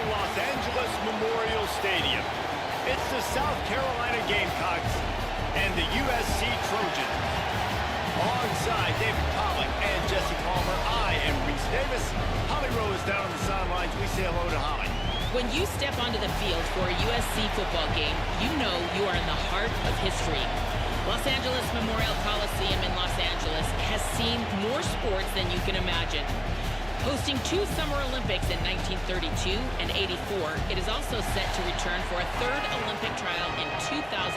Los Angeles Memorial Stadium. It's the South Carolina Gamecocks and the USC Trojans. Alongside David Pollack and Jesse Palmer, I am Reese Davis. Holly Rowe is down on the sidelines. We say hello to Holly. When you step onto the field for a USC football game, you know you are in the heart of history. Los Angeles Memorial Coliseum in Los Angeles has seen more sports than you can imagine. Hosting 2 Summer Olympics in 1932 and 84, it is also set to return for a 3rd Olympic trial in 2028.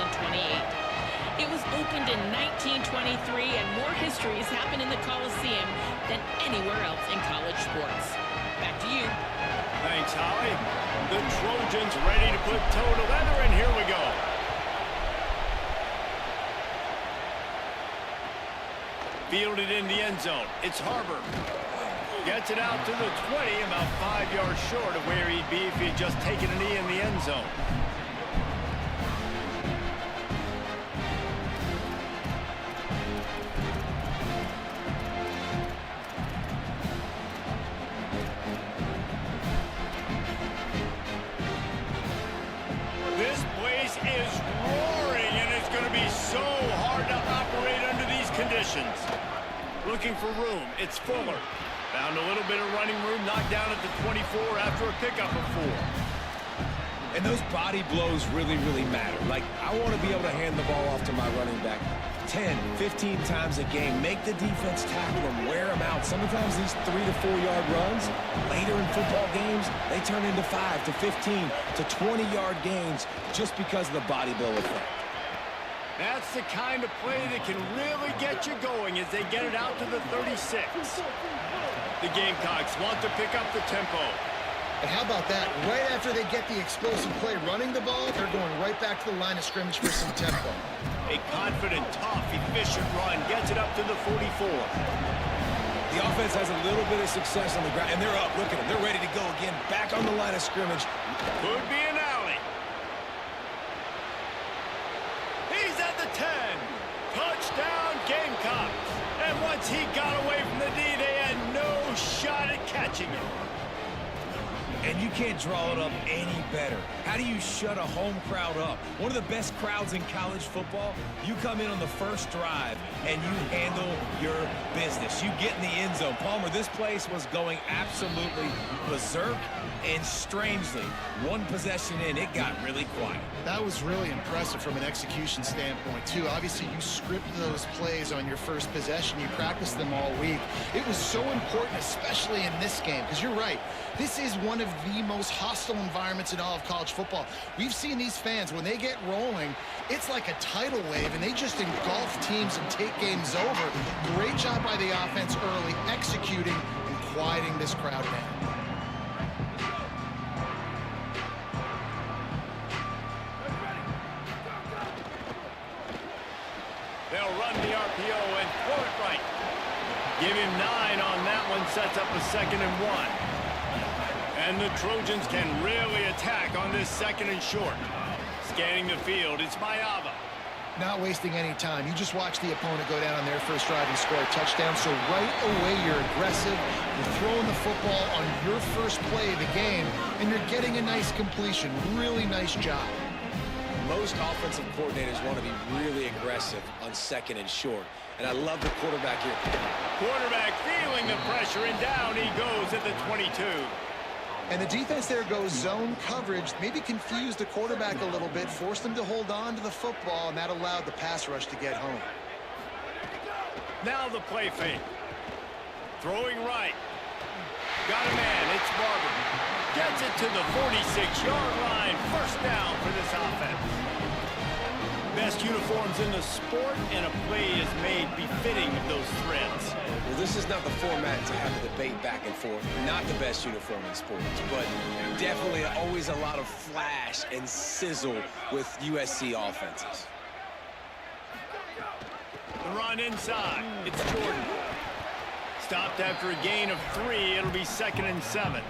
It was opened in 1923, and more history has happened in the Coliseum than anywhere else in college sports. Back to you. Thanks, Holly. The Trojans ready to put toe to leather, and here we go. Fielded in the end zone. It's Harbor. Gets it out to the 20, about 5 yards short of where he'd be if he'd just taken a knee in the end zone. This place is roaring, and it's going to be so hard to operate under these conditions. Looking for room. It's Fuller. Found a little bit of running room, knocked down at the 24 after a pickup of 4. And those body blows really matter. Like, I want to be able to hand the ball off to my running back 10, 15 times a game. Make the defense tackle them, wear them out. Sometimes these 3 to 4 yard runs, later in football games, they turn into 5 to 15 to 20 yard gains just because of the body blow effect. That's the kind of play that can really get you going as they get it out to the 36. The Gamecocks want to pick up the tempo. And how about that? Right after they get the explosive play running the ball, they're going right back to the line of scrimmage for some tempo. A confident, tough, efficient run gets it up to the 44. The offense has a little bit of success on the ground, and they're up. Look at them. They're ready to go again. Back on the line of scrimmage. Could be an alley. He's at the 10. Touchdown, Gamecocks. And once he got away from the D, they had no shot at catching him. And you can't draw it up any better. How do you shut a home crowd up? One of the best crowds in college football, you come in on the first drive and you handle your business. You get in the end zone. Palmer, this place was going absolutely berserk, and strangely, one possession in, it got really quiet. That was really impressive from an execution standpoint, too. Obviously, you script those plays on your first possession. You practice them all week. It was so important, especially in this game, because you're right. This is one of the most hostile environments in all of college football. We've seen these fans, when they get rolling, it's like a tidal wave, and they just engulf teams and take games over. Great job by the offense early, executing and quieting this crowd down. They'll run the RPO and throw it right. Give him 9 on that one, sets up a 2nd and 1. And the Trojans can really attack on this 2nd and short. Scanning the field, it's Mayava. Not wasting any time. You just watch the opponent go down on their first drive and score a touchdown. So right away, you're aggressive. You're throwing the football on your first play of the game, and you're getting a nice completion. Really nice job. Most offensive coordinators want to be really aggressive on 2nd and short. And I love the quarterback here. Quarterback feeling the pressure, and down he goes at the 22. And the defense there goes zone coverage, maybe confused the quarterback a little bit, forced him to hold on to the football, and that allowed the pass rush to get home. Now the play fake. Throwing right. Got a man, it's Barber. Gets it to the 46-yard line. First down for this offense. Best uniforms in the sport, and a play is made befitting of those threads. Well, this is not the format to have a debate back and forth. Not the best uniform in sports, but definitely always a lot of flash and sizzle with USC offenses. The run inside. It's Jordan. Stopped after a gain of 3. It'll be 2nd and 7.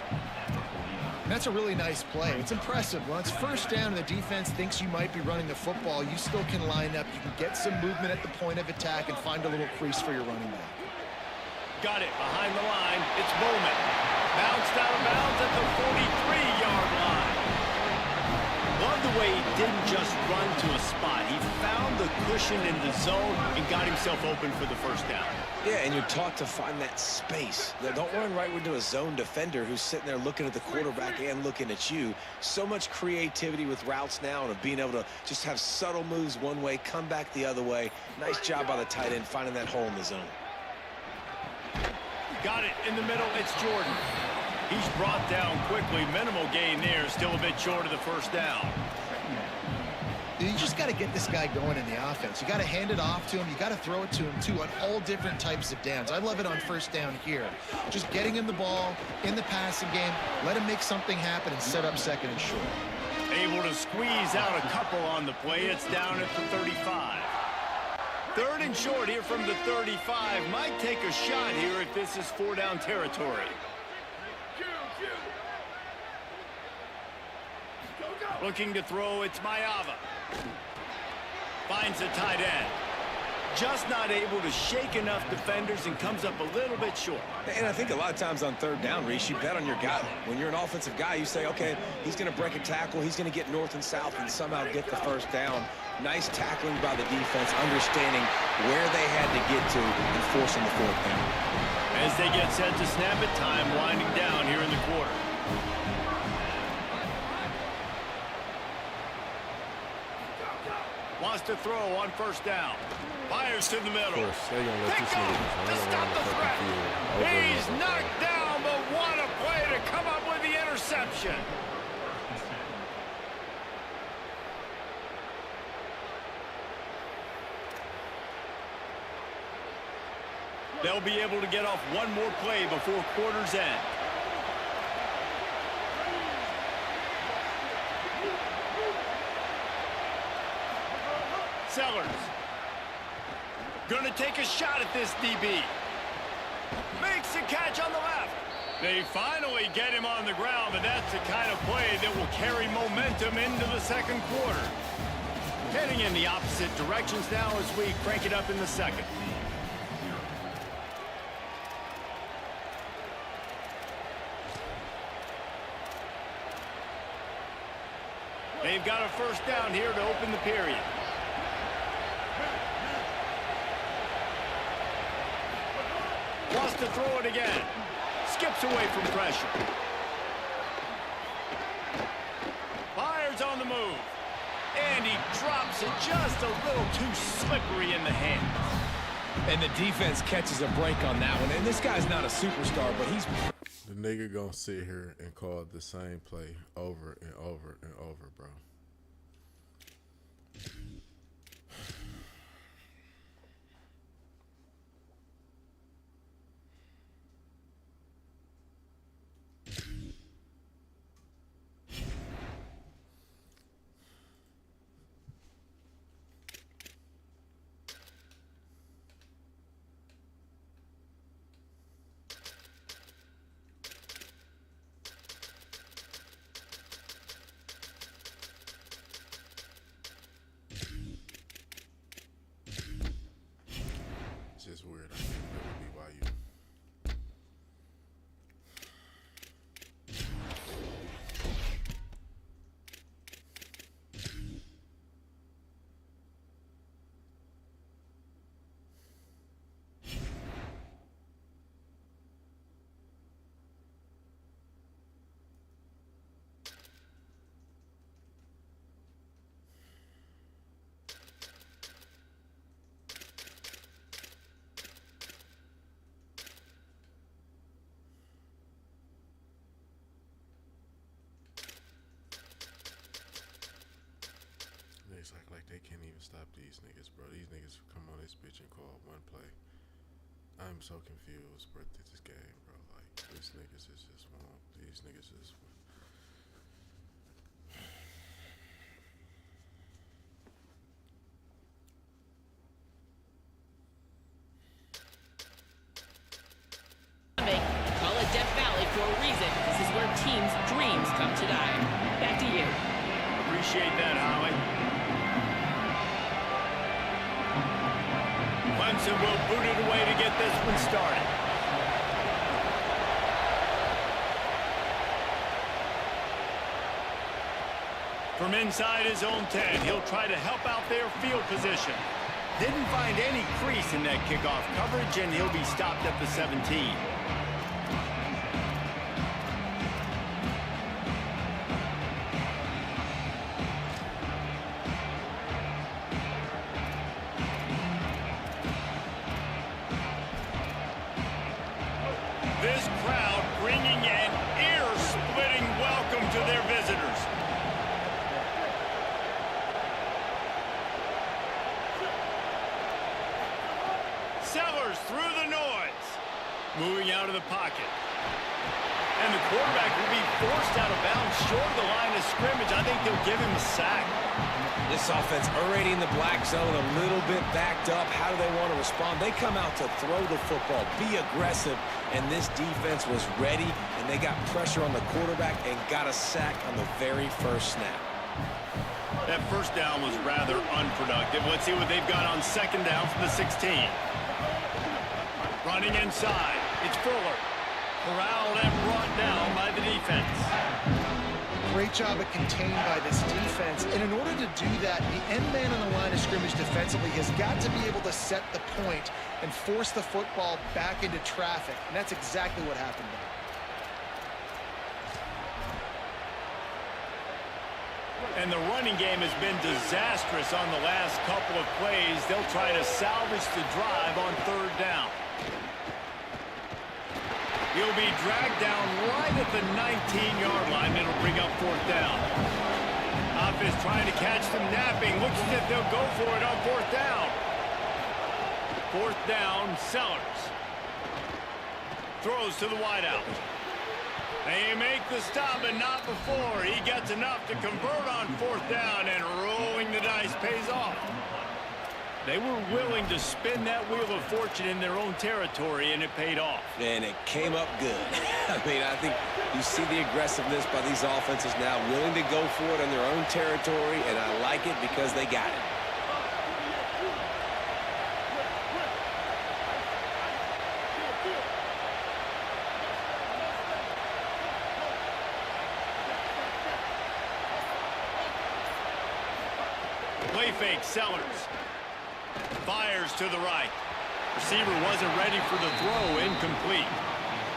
And that's a really nice play. It's impressive. When it's first down and the defense thinks you might be running the football, you still can line up. You can get some movement at the point of attack and find a little crease for your running back. Got it behind the line. It's Bowman. Bounced out of bounds at the 43-yard line. Love the way he didn't just run to a spot. He found the cushion in the zone and got himself open for the first down. Yeah, and you're taught to find that space. Now, don't run right into a zone defender who's sitting there looking at the quarterback and looking at you. So much creativity with routes now and of being able to just have subtle moves one way, come back the other way. Nice job by the tight end finding that hole in the zone. Got it in the middle. It's Jordan. He's brought down quickly. Minimal gain there. Still a bit short of the first down. You just got to get this guy going in the offense. You got to hand it off to him. You got to throw it to him, too, on all different types of downs. I love it on first down here. Just getting him the ball in the passing game. Let him make something happen and set up second and short. Able to squeeze out a couple on the play. It's down at the 35. Third and short here from the 35. Might take a shot here if this is four-down territory. Looking to throw, it's Mayava. Finds the tight end. Just not able to shake enough defenders and comes up a little bit short. And I think a lot of times on third down, Reese, you bet on your guy. When you're an offensive guy, you say, okay, he's going to break a tackle, he's going to get north and south and somehow get the first down. Nice tackling by the defense, understanding where they had to get to and forcing the fourth down. As they get set to snap it, time winding down here in the quarter. Wants to throw on first down. Fires to the middle. Of course, they're gonna let this nigga To stop the threat. He's knocked down, but what a play to come up with the interception. They'll be able to get off one more play before quarter's end. Sellers. Gonna take a shot at this DB. Makes a catch on the left. They finally get him on the ground, but that's the kind of play that will carry momentum into the second quarter. Heading in the opposite directions now as we crank it up in the second. They've got a first down here to open the period. Wants to throw it again. Skips away from pressure. Fires on the move. And he drops it just a little too slippery in the hand. And the defense catches a break on that one. And this guy's not a superstar, but he's... The nigga gonna sit here and call the same play over and over and over, bro. It's just weird. I think that would be why you. Niggas act like they can't even stop these niggas, bro. These niggas come on this bitch and call one play. I'm so confused, bro, through this game, bro. Like, these niggas is just wrong. These niggas is... Call it Death Valley for a reason. This is where teams' dreams come to die. Back to you. Appreciate that, Howie. Clemson will boot it away to get this one started. From inside his own 10, he'll try to help out their field position. Didn't find any crease in that kickoff coverage, and he'll be stopped at the 17. This crowd bringing an ear-splitting welcome to their visitors. Sellers through the noise. Moving out of the pocket. And the quarterback will be forced out of bounds short of the line of scrimmage. I think they'll give him a sack. This offense already in the black zone, a little bit backed up. How do they want to respond? They come out to throw the football, be aggressive, and this defense was ready, and they got pressure on the quarterback and got a sack on the very first snap. That first down was rather unproductive. Let's see what they've got on second down from the 16. Running inside. It's Fuller. Corralled and brought down by the defense. Great job at contained by this defense. And in order to do that, the end man on the line of scrimmage defensively has got to be able to set the point and force the football back into traffic. And that's exactly what happened there. And the running game has been disastrous on the last couple of plays. They'll try to salvage the drive on third down. He'll be dragged down right at the 19-yard line. It'll bring up fourth down. Offense trying to catch them napping. Looks as if they'll go for it on fourth down. Fourth down, Sellers. Throws to the wideout. They make the stop, but not before. He gets enough to convert on fourth down, and rolling the dice pays off. They were willing to spin that wheel of fortune in their own territory, and it paid off. And it came up good. I mean, I think you see the aggressiveness by these offenses now, willing to go for it in their own territory, and I like it because they got it. Play fake, Sellers. Fires to the right. Receiver wasn't ready for the throw, incomplete.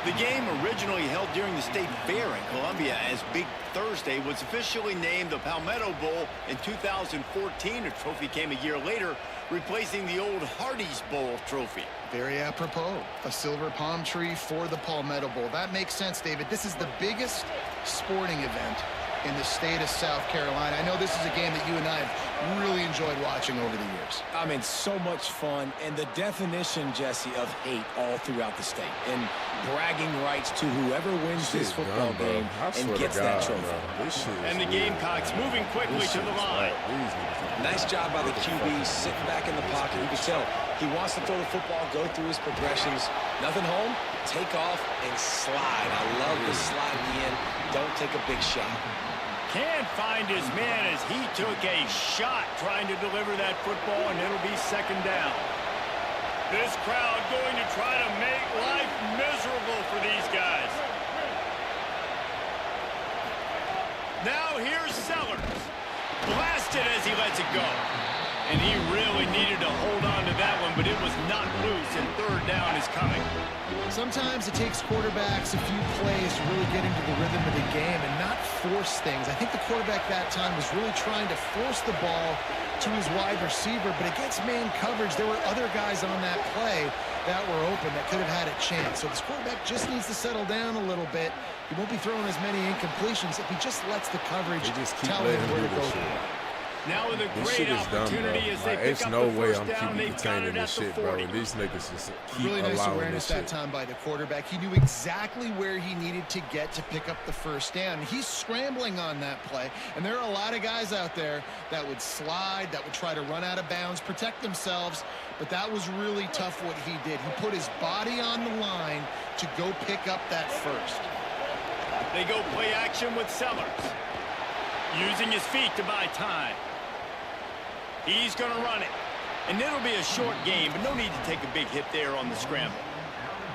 The game originally held during the State Fair in Columbia as Big Thursday was officially named the Palmetto Bowl in 2014. A trophy came a year later, replacing the old Hardee's Bowl trophy. Very apropos. A silver palm tree for the Palmetto Bowl. That makes sense, David. This is the biggest sporting event in the state of South Carolina. I know this is a game that you and I have really enjoyed watching over the years. I mean, so much fun, and the definition, Jesse, of hate all throughout the state, and bragging rights to whoever wins this football game and gets that trophy. And the Gamecocks moving quickly to the line. Nice job by the QB, sitting back in the pocket. You can tell he wants to throw the football, go through his progressions. Nothing home, take off and slide. I love the slide in the end. Don't take a big shot. Can't find his man as he took a shot trying to deliver that football, and it'll be second down. This crowd going to try to make life miserable for these guys. Now here's Sellers. Blasted as he lets it go. And he really needed to hold on to that one, but it was not loose, and third down is coming. Sometimes it takes quarterbacks a few plays to really get into the rhythm of the game and not force things. I think the quarterback that time was really trying to force the ball to his wide receiver, but against man coverage, there were other guys on that play that were open that could have had a chance. So this quarterback just needs to settle down a little bit. He won't be throwing as many incompletions if he just lets the coverage tell him where to go. Now with a This great shit is dumb, bro. opportunity as they Like, pick it's up no the way first I'm down, keeping they've got containing it at this the shit, bro. 40. And these niggas just keep Really nice allowing awareness this that shit. time by the quarterback. He knew exactly where he needed to get to pick up the first down. He's scrambling on that play, and there are a lot of guys out there that would slide, that would try to run out of bounds, protect themselves, but that was really tough what he did. He put his body on the line to go pick up that first. They go play action with Sellers. Using his feet to buy time. He's going to run it. And it'll be a short game, but no need to take a big hit there on the scramble.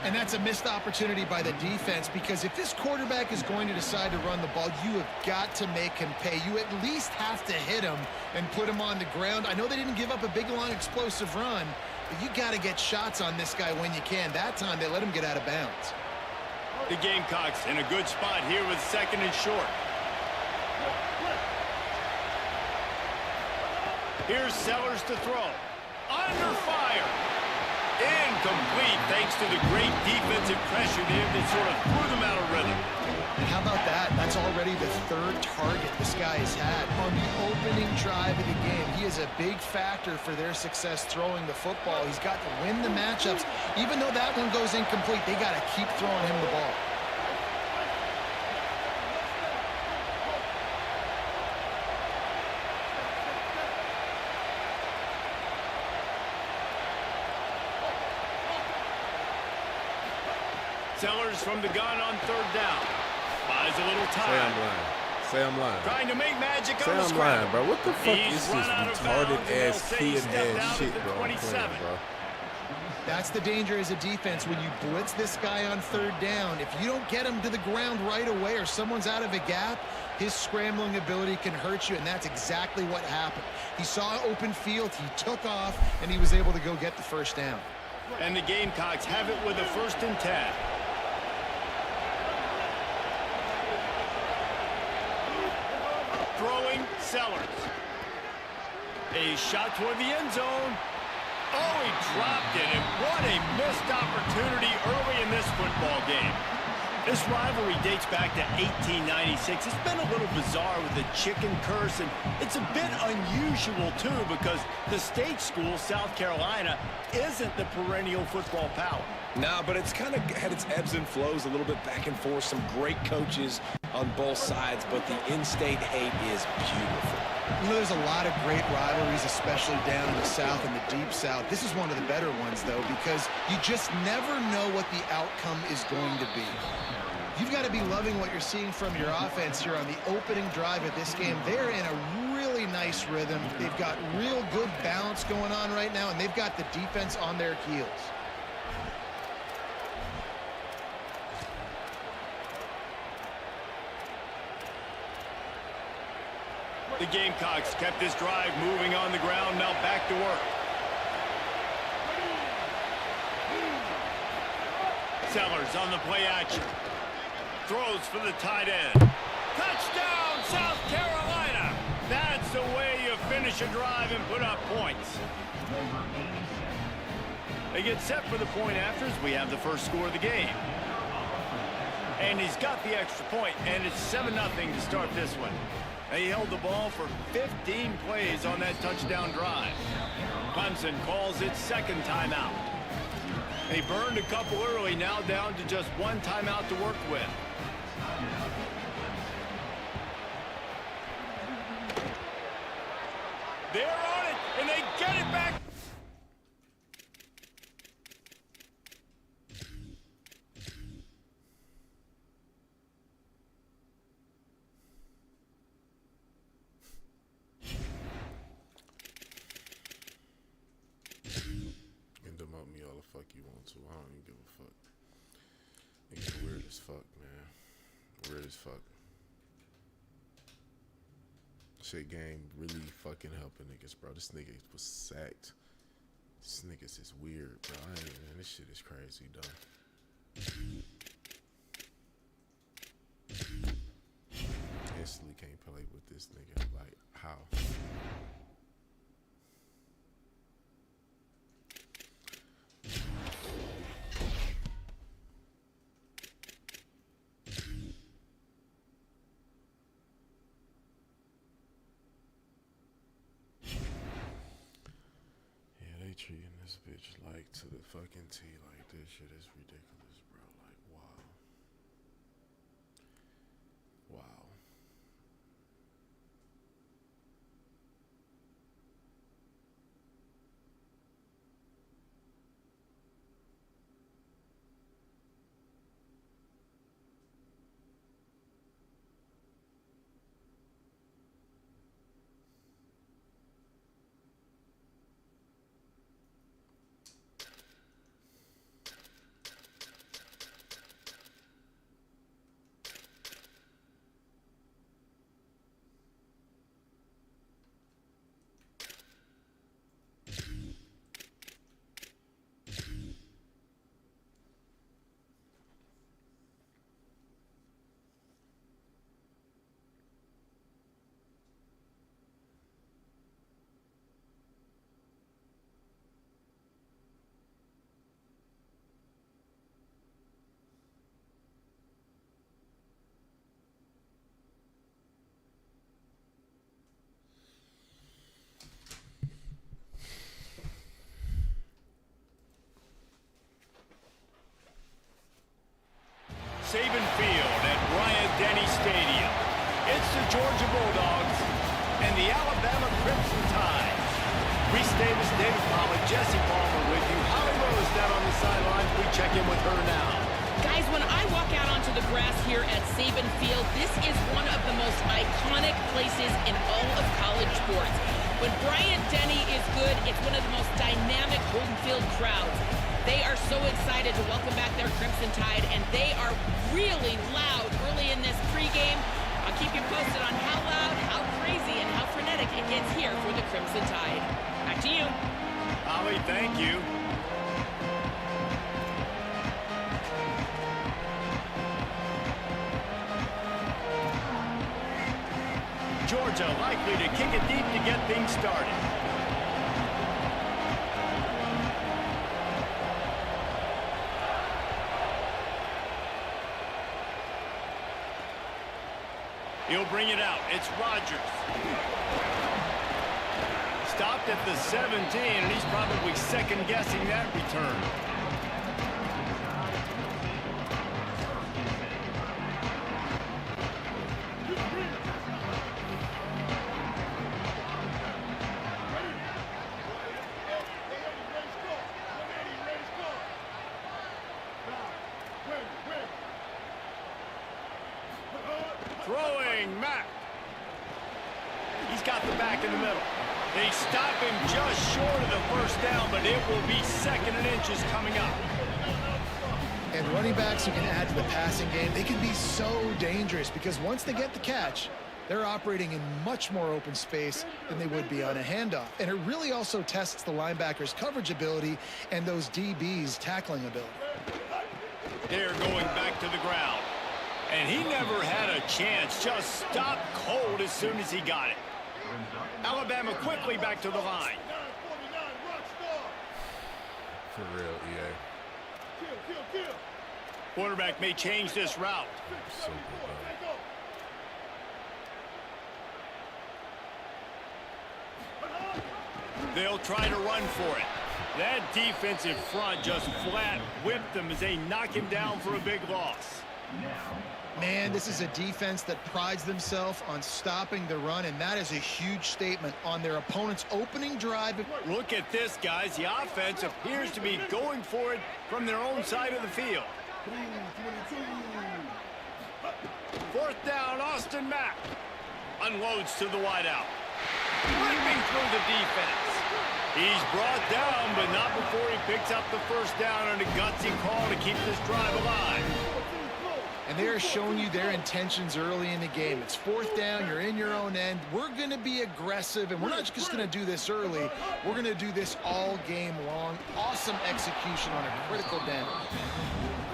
And that's a missed opportunity by the defense, because if this quarterback is going to decide to run the ball, you have got to make him pay. You at least have to hit him and put him on the ground. I know they didn't give up a big, long, explosive run, but you got to get shots on this guy when you can. That time, they let him get out of bounds. The Gamecocks in a good spot here with 2nd and short. Here's Sellers to throw. Under fire. Incomplete thanks to the great defensive pressure there that sort of threw them out of rhythm. And how about that? That's already the 3rd target this guy has had on the opening drive of the game. He is a big factor for their success throwing the football. He's got to win the matchups. Even though that one goes incomplete, they got to keep throwing him the ball. Sellers from the gun on 3rd down. Buys a little time. Say I'm lying. Say I'm lying. Trying to make magic Say on the I'm scramble. lying, bro. What the fuck He's is this run out of bounds, retarded and they'll ass say he kid stepped out ass at shit, the bro? I'm 27. playing, bro. That's the danger as a defense when you blitz this guy on 3rd down. If you don't get him to the ground right away or someone's out of a gap, his scrambling ability can hurt you, and that's exactly what happened. He saw open field, he took off, and he was able to go get the 1st down. And the Gamecocks have it with a 1st and 10. Throwing Sellers. A shot toward the end zone. Oh, he dropped it, and what a missed opportunity early in this football game. This rivalry dates back to 1896. It's been a little bizarre with the chicken curse, and it's a bit unusual, too, because the state school, South Carolina, isn't the perennial football power. Nah, but it's kind of had its ebbs and flows, a little bit back and forth, some great coaches on both sides, but the in-state hate is beautiful. You know, there's a lot of great rivalries, especially down in the South and the Deep South. This is one of the better ones, though, because you just never know what the outcome is going to be. You've got to be loving what you're seeing from your offense here on the opening drive of this game. They're in a really nice rhythm. They've got real good balance going on right now, and they've got the defense on their heels. The Gamecocks kept this drive moving on the ground, now back to work. Sellers on the play action. Throws for the tight end. Touchdown, South Carolina! That's the way you finish a drive and put up points. They get set for the point afters. We have the first score of the game. And he's got the extra point, and it's 7-0 to start this one. They held the ball for 15 plays on that touchdown drive. Clemson calls its 2nd timeout. They burned a couple early, now down to just 1 timeout to work with. They're on it, and they get it back. You want to. I don't even give a fuck. Niggas weird as fuck, man. Weird as fuck. Shit game really fucking helping niggas, bro. This nigga was sacked. This niggas is weird, bro. Man, this shit is crazy, though. Instantly can't play with this nigga. Like, how? Treating this bitch like to the fucking T. Like, this shit is ridiculous, bro. Like, wow. Wow. Saban Field at Bryant-Denny Stadium. It's the Georgia Bulldogs and the Alabama Crimson Tide. Reese Davis, David Pollack, Jesse Palmer with you. Holly Rose down on the sidelines. We check in with her now. Guys, when I walk out onto the grass here at Saban Field, this is one of the most iconic places in all of college sports. When Bryant-Denny is good, it's one of the most dynamic home field crowds. They are so excited to welcome back their Crimson Tide, and they are really loud early in this pregame. I'll keep you posted on how loud, how crazy, and how frenetic it gets here for the Crimson Tide. Back to you. Holly, thank you. Georgia likely to kick it deep to get things started. He'll bring it out. It's Rodgers. Stopped at the 17, and he's probably second-guessing that return. Throwing Mack. He's got the back in the middle. They stop him just short of the first down, but it will be 2nd and inches coming up. And running backs who can add to the passing game, they can be so dangerous because once they get the catch, they're operating in much more open space than they would be on a handoff. And it really also tests the linebackers' coverage ability and those DBs' tackling ability. They're going back to the ground. And he never had a chance, just stopped cold as soon as he got it. Alabama quickly back to the line. For real, EA. Quarterback may change this route. So good, They'll try to run for it. That defensive front just flat whipped them as they knock him down for a big loss. Man, this is a defense that prides themselves on stopping the run, and that is a huge statement on their opponent's opening drive. Look at this, guys. The offense appears to be going for it from their own side of the field. 4th down, Austin Mack. Unloads to the wideout. Ripping through the defense. He's brought down, but not before he picks up the first down on a gutsy call to keep this drive alive. And they are showing you their intentions early in the game. It's 4th down, you're in your own end. We're going to be aggressive, and we're not just going to do this early. We're going to do this all game long. Awesome execution on a critical down.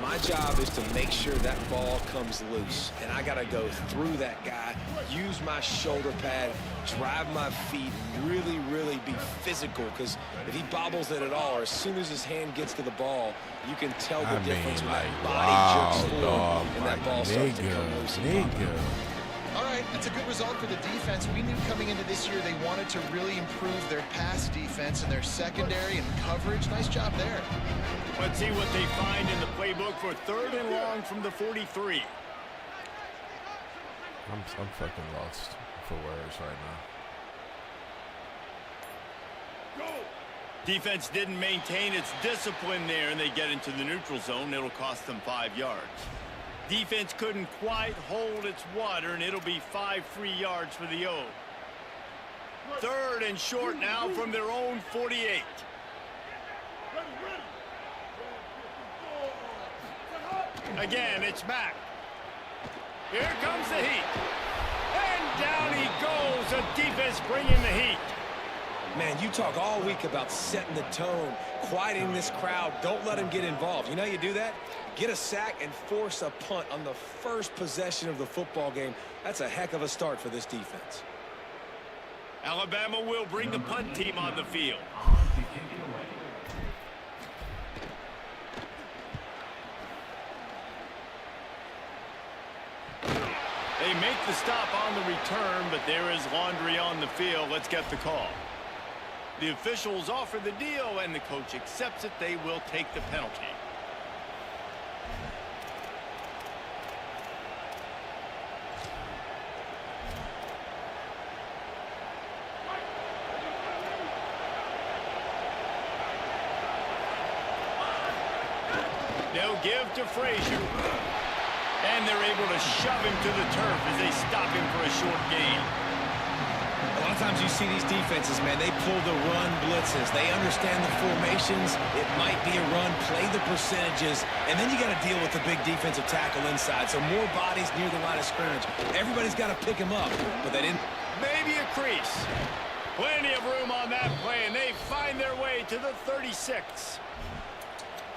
My job is to make sure that ball comes loose, and I got to go through that guy, use my shoulder pad, drive my feet, really, really be physical, because if he bobbles it at all, or as soon as his hand gets to the ball, you can tell the difference when that body jerks forward and that ball starts to come loose and pop. All right, that's a good result for the defense. We knew coming into this year they wanted to really improve their pass defense and their secondary and coverage. Nice job there. Let's see what they find in the playbook for 3rd and long from the 43. I'm fucking lost for words right now. Defense didn't maintain its discipline there, and they get into the neutral zone. It'll cost them 5 yards. Defense couldn't quite hold its water, and it'll be 5 free yards for the O. 3rd and short now from their own 48. Again, it's Mack. Here comes the heat. And down he goes. The defense bringing the heat. Man, you talk all week about setting the tone, quieting this crowd. Don't let them get involved. You know how you do that? Get a sack and force a punt on the first possession of the football game. That's a heck of a start for this defense. Alabama will bring the punt team on the field. They make the stop on the return, but there is laundry on the field. Let's get the call. The officials offer the deal, and the coach accepts it. They will take the penalty. They'll give to Frazier. And they're able to shove him to the turf as they stop him for a short gain. A lot of times you see these defenses, man, they pull the run blitzes. They understand the formations. It might be a run, play the percentages, and then you got to deal with the big defensive tackle inside. So more bodies near the line of scrimmage. Everybody's got to pick him up, but they didn't. Maybe a crease. Plenty of room on that play, and they find their way to the 36.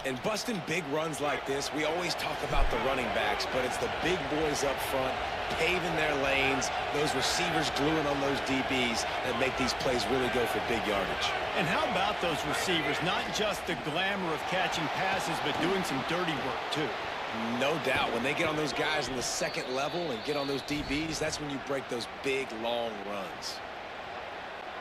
And busting big runs like this, we always talk about the running backs, but it's the big boys up front, paving their lanes, those receivers gluing on those DBs that make these plays really go for big yardage. And how about those receivers? Not just the glamour of catching passes, but doing some dirty work, too. No doubt. When they get on those guys in the second level and get on those DBs, that's when you break those big, long runs.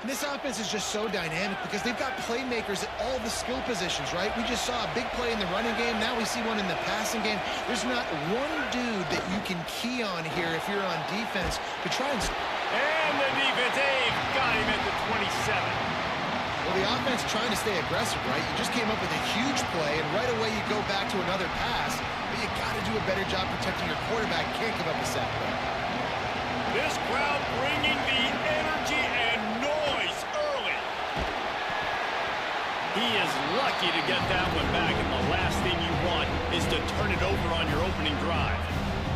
And this offense is just so dynamic because they've got playmakers at all the skill positions, right? We just saw a big play in the running game. Now we see one in the passing game. There's not one dude that you can key on here if you're on defense to try and... And the defense, they've got him at the 27. Well, the offense trying to stay aggressive, right? You just came up with a huge play, and right away you go back to another pass, but you got to do a better job protecting your quarterback. Can't give up a sack there. This crowd bringing the energy and noise early. He is lucky to get that one back, and the last thing you want is to turn it over on your opening drive.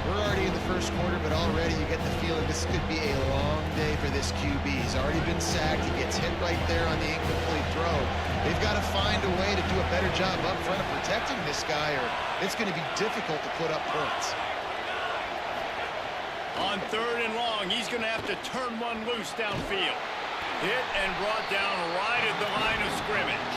We're already in the first quarter, but already you get the feeling this could be a long day for this QB. He's already been sacked. He gets hit right there on the incomplete throw. They've got to find a way to do a better job up front of protecting this guy, or it's going to be difficult to put up points. On 3rd and long, he's going to have to turn one loose downfield. Hit and brought down right at the line of scrimmage.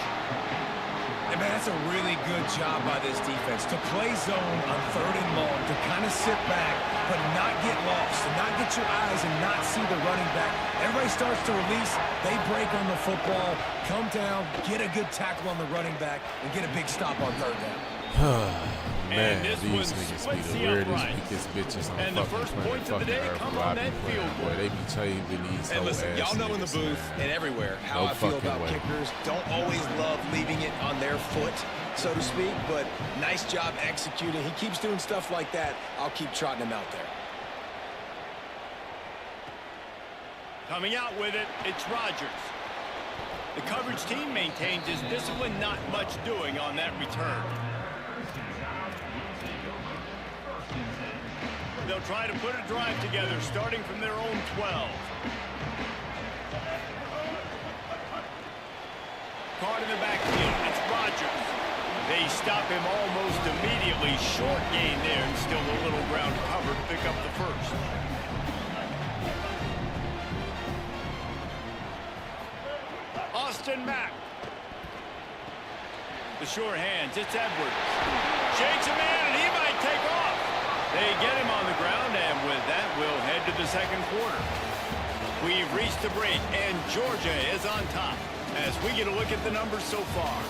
And man, that's a really good job by this defense to play zone on 3rd and long, to kind of sit back, but not get lost, to not get your eyes and not see the running back. Everybody starts to release. They break on the football, come down, get a good tackle on the running back, and get a big stop on 3rd down. Man, these niggas be the weirdest, weakest bitches on and the first points of the day come on that field goal. Boy, they be changing these And listen, y'all know in the booth and everywhere how I feel about kickers. Don't always love leaving it on their foot, so to speak, but nice job executing. He keeps doing stuff like that. I'll keep trotting him out there. Coming out with it, it's Rodgers. The coverage team maintains his discipline, not much doing on that return. They'll try to put a drive together, starting from their own 12. Caught in the backfield, it's Rodgers. They stop him almost immediately. Short gain there, and still a little ground cover to pick up the first. Austin Mack. The sure hands, it's Edwards. Shakes him in, and he might take off. They get him on the ground, and with that, we'll head to the second quarter. We've reached the break, and Georgia is on top as we get a look at the numbers so far.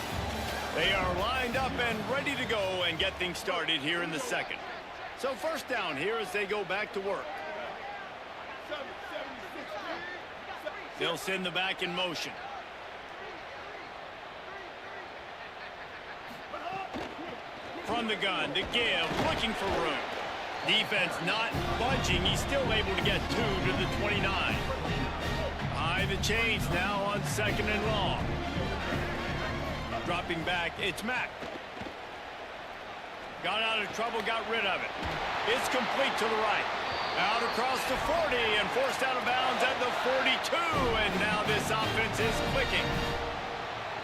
They are lined up and ready to go and get things started here in the second. So first down here as they go back to work. They'll send the back in motion. From the gun to give, looking for room. Defense not budging. He's still able to get 2 to the 29. High the chains now on 2nd and long. Dropping back, it's Mack. Got out of trouble, got rid of it. It's complete to the right. Out across the 40 and forced out of bounds at the 42. And now this offense is clicking.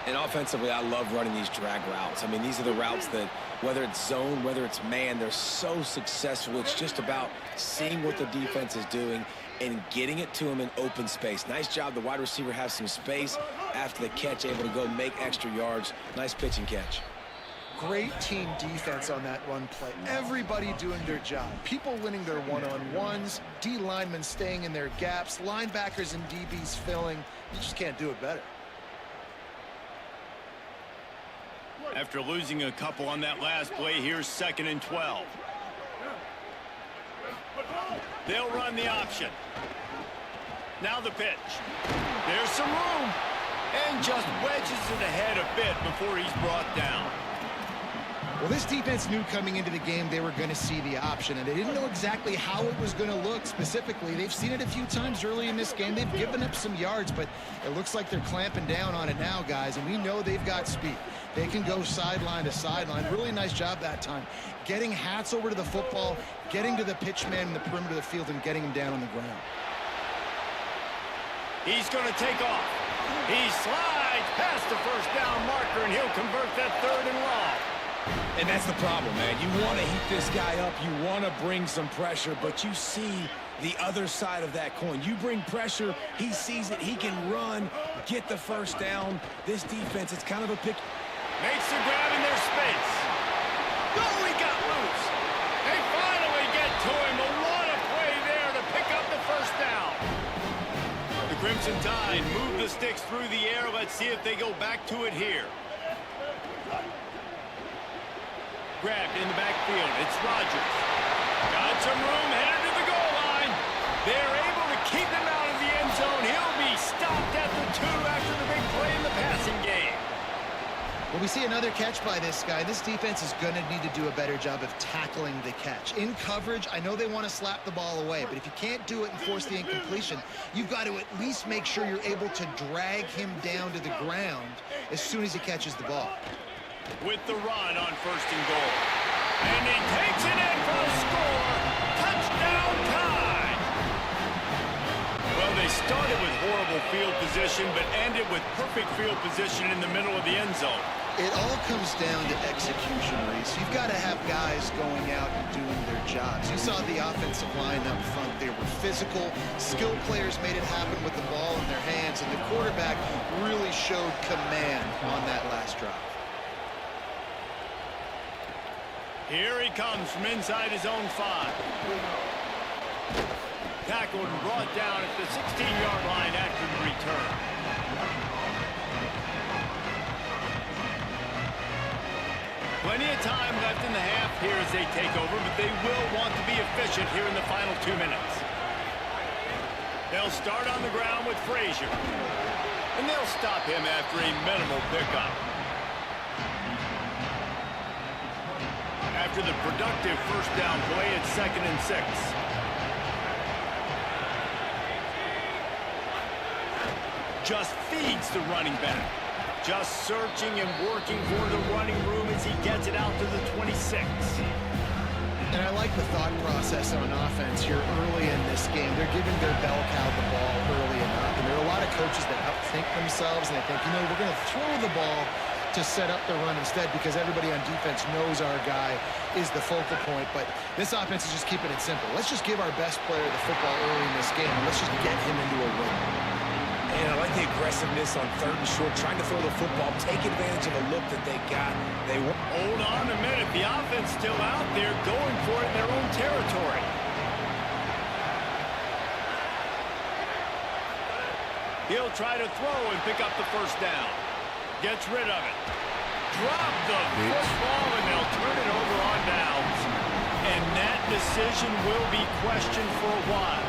And offensively, I love running these drag routes. I mean, these are the routes that, whether it's zone, whether it's man, they're so successful. It's just about seeing what the defense is doing and getting it to him in open space. Nice job. The wide receiver has some space after the catch, able to go make extra yards. Nice pitch and catch. Great team defense on that run play. Everybody doing their job. People winning their one-on-ones, D linemen staying in their gaps, linebackers and DBs filling. You just can't do it better. After losing a couple on that last play, here's 2nd and 12. They'll run the option. Now the pitch. There's some room. And just wedges it ahead a bit before he's brought down. Well, this defense knew coming into the game they were going to see the option, and they didn't know exactly how it was going to look specifically. They've seen it a few times early in this game. They've given up some yards, but it looks like they're clamping down on it now, guys, and we know they've got speed. They can go sideline to sideline. Really nice job that time. Getting Hats over to the football, getting to the pitch man in the perimeter of the field, and getting him down on the ground. He's going to take off. He slides past the first down marker, and he'll convert that 3rd and long. And that's the problem, man. You want to heat this guy up. You want to bring some pressure, but you see the other side of that coin. You bring pressure, he sees it, he can run, get the first down. This defense, it's kind of a pick. Makes the grab in their space. Oh, he got loose. They finally get to him. But what a play there to pick up the first down. The Crimson Tide move the sticks through the air. Let's see if they go back to it here. Grabbed in the backfield. It's Rodgers. Got some room, headed to the goal line. They're able to keep him out of the end zone. He'll be stopped at the 2 after the big play in the passing game. Well, we see another catch by this guy. This defense is going to need to do a better job of tackling the catch. In coverage, I know they want to slap the ball away, but if you can't do it and force the incompletion, you've got to at least make sure you're able to drag him down to the ground as soon as he catches the ball. With the run on 1st and goal. And he takes it in for a score. Touchdown Tide! Well, they started with horrible field position, but ended with perfect field position in the middle of the end zone. It all comes down to execution, Reese. You've got to have guys going out and doing their jobs. You saw the offensive line up front. They were physical. Skilled players made it happen with the ball in their hands, and the quarterback really showed command on that last drive. Here he comes from inside his own 5. Tackled and brought down at the 16-yard line after the return. Plenty of time left in the half here as they take over, but they will want to be efficient here in the final 2 minutes. They'll start on the ground with Frazier, and they'll stop him after a minimal pickup. After the productive first down play, it's 2nd and 6. Just feeds the running back. Just searching and working for the running room as he gets it out to the 26. And I like the thought process on offense here early in this game. They're giving their bell cow the ball early enough. And there are a lot of coaches that outthink themselves, and they think, you know, we're going to throw the ball to set up the run instead because everybody on defense knows our guy is the focal point. But this offense is just keeping it simple. Let's just give our best player the football early in this game, and let's just get him into a win. And I like the aggressiveness on 3rd and short, trying to throw the football, take advantage of a look that they got. They hold on a minute. The offense still out there going for it in their own territory. He'll try to throw and pick up the first down. Gets rid of it. Drop the football, and they'll turn it over on downs. And that decision will be questioned for a while.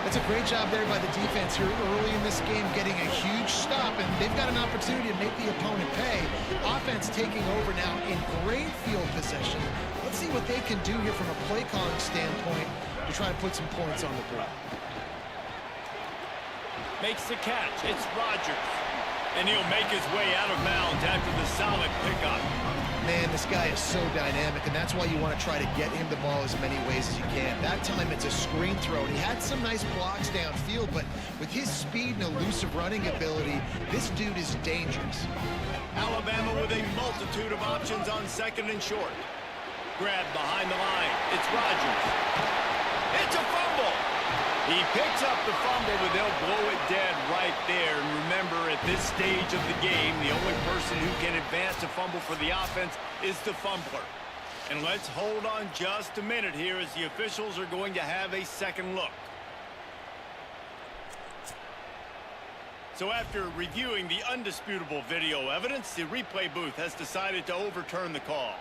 That's a great job there by the defense here early in this game, getting a huge stop, and they've got an opportunity to make the opponent pay. Offense taking over now in great field possession. Let's see what they can do here from a play calling standpoint to try to put some points on the board. Makes the catch. It's Rodgers. And he'll make his way out of bounds after the solid pickup. Man, this guy is so dynamic, and that's why you want to try to get him the ball as many ways as you can. That time it's a screen throw, and he had some nice blocks downfield, but with his speed and elusive running ability, this dude is dangerous. Alabama with a multitude of options on 2nd and short. Grabbed behind the line. It's Rodgers. It's a fumble. He picks up the fumble, but they'll blow it dead right there. And remember, at this stage of the game, the only person who can advance a fumble for the offense is the fumbler. And let's hold on just a minute here as the officials are going to have a second look. So after reviewing the undisputable video evidence, the replay booth has decided to overturn the call.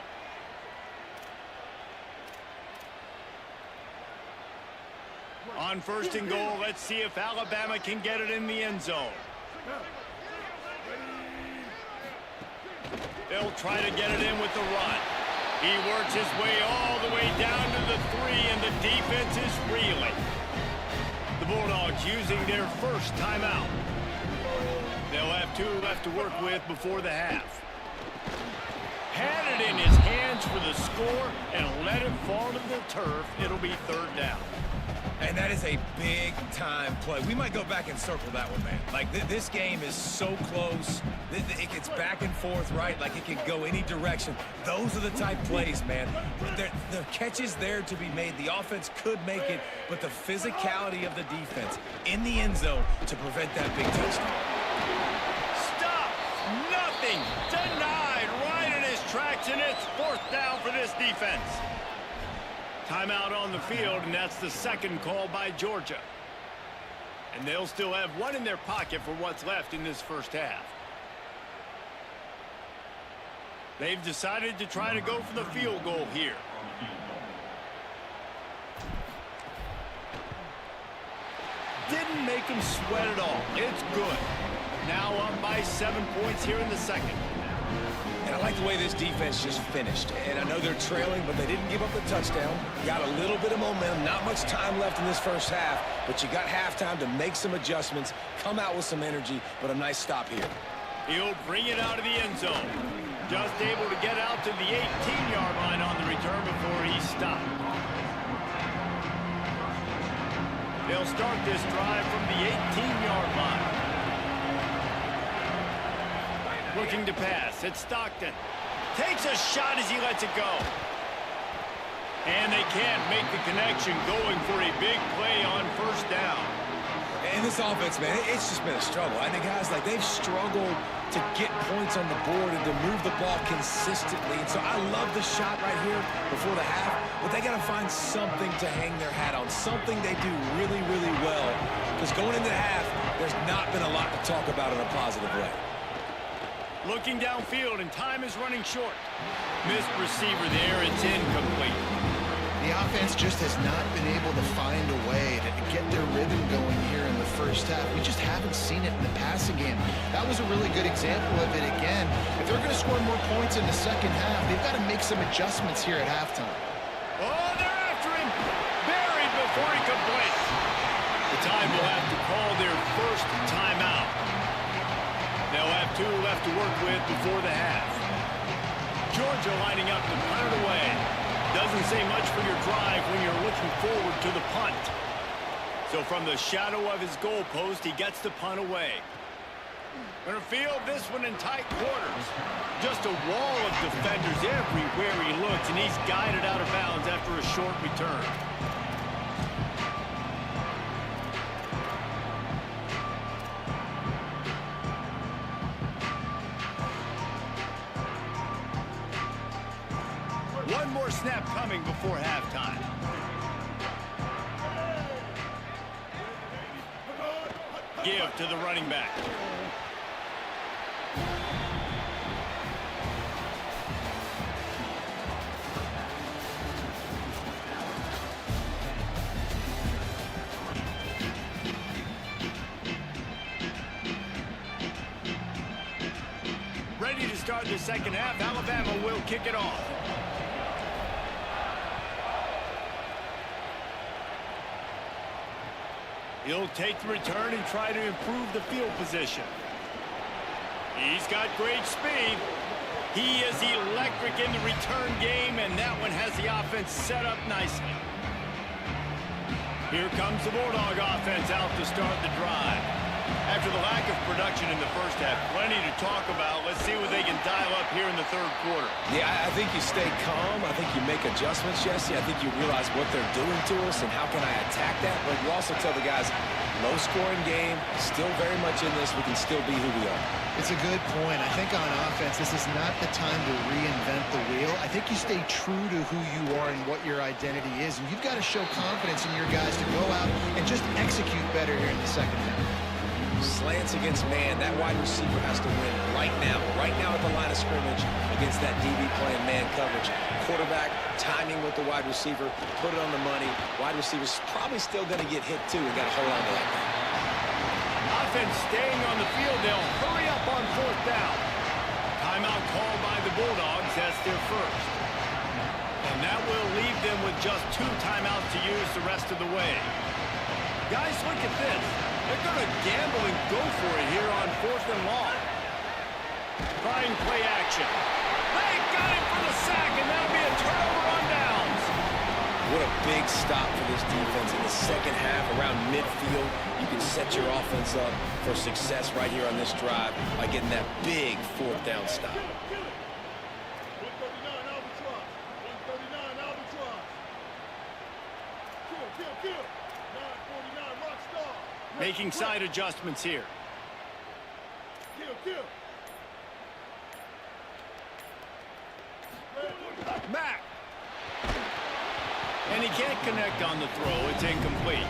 On 1st and goal, let's see if Alabama can get it in the end zone. They'll try to get it in with the run. He works his way all the way down to the 3, and the defense is reeling. The Bulldogs using their first timeout. They'll have 2 left to work with before the half. Had it in his hands for the score and let it fall to the turf. It'll be 3rd down. And that is a big-time play. We might go back and circle that one, man. Like, this game is so close. It gets back and forth, right? Like, it can go any direction. Those are the type plays, man. The catch is there to be made. The offense could make it, but the physicality of the defense in the end zone to prevent that big touchdown. Stop! Nothing! Denied right in his tracks, and it's 4th down for this defense. Timeout on the field, and that's the 2nd call by Georgia. And they'll still have 1 in their pocket for what's left in this first half. They've decided to try to go for the field goal here. Didn't make him sweat at all. It's good. Now up by 7 points here in the 2nd. And I like the way this defense just finished. And I know they're trailing, but they didn't give up the touchdown. Got a little bit of momentum. Not much time left in this first half, but you got halftime to make some adjustments, come out with some energy, but a nice stop here. He'll bring it out of the end zone. Just able to get out to the 18-yard line on the return before he stopped. They'll start this drive from the 18-yard line. Looking to pass. It's Stockton. Takes a shot as he lets it go. And they can't make the connection, going for a big play on 1st down. And this offense, man, it's just been a struggle. I think guys, like, they've struggled to get points on the board and to move the ball consistently. And so I love the shot right here before the half, but they got to find something to hang their hat on, something they do really, really well. Because going into the half, there's not been a lot to talk about in a positive way. Looking downfield, and time is running short. Missed receiver there. It's incomplete. The offense just has not been able to find a way to get their rhythm going here in the first half. We just haven't seen it in the passing game. That was a really good example of it again. If they're going to score more points in the second half, they've got to make some adjustments here at halftime. Oh, they're after him. Buried before he could blink. The time will have to call their first timeout. They'll have 2 left to work with before the half. Georgia lining up to punt it away. Doesn't say much for your drive when you're looking forward to the punt. So from the shadow of his goalpost, he gets the punt away. Gonna field this one in tight quarters. Just a wall of defenders everywhere he looks, and he's guided out of bounds after a short return. One more snap coming before halftime. Give to the running back. Ready to start the second half. Alabama will kick it off. He'll take the return and try to improve the field position. He's got great speed. He is electric in the return game, and that one has the offense set up nicely. Here comes the Bulldog offense out to start the drive. After the lack of production in the first half, plenty to talk about. Let's see what they can dial up here in the 3rd quarter. Yeah, I think you stay calm. I think you make adjustments, Jesse. I think you realize what they're doing to us and how can I attack that. But you also tell the guys, low-scoring game, still very much in this. We can still be who we are. It's a good point. I think on offense, this is not the time to reinvent the wheel. I think you stay true to who you are and what your identity is. And you've got to show confidence in your guys to go out and just execute better here in the second half. Slants against man. That wide receiver has to win right now at the line of scrimmage against that DB playing man coverage. Quarterback, timing with the wide receiver, put it on the money. Wide receiver's probably still going to get hit too and got to hold on to that thing. Offense staying on the field. They'll hurry up on 4th down. Timeout called by the Bulldogs, that's their first. And that will leave them with just 2 timeouts to use the rest of the way. Guys, look at this. They're going to gamble and go for it here on 4th and long. Trying play action. They got him for the sack, and that'll be a turnover on downs. What a big stop for this defense in the second half around midfield. You can set your offense up for success right here on this drive by getting that big 4th down stop. Making side adjustments here. Mack. And he can't connect on the throw. It's incomplete.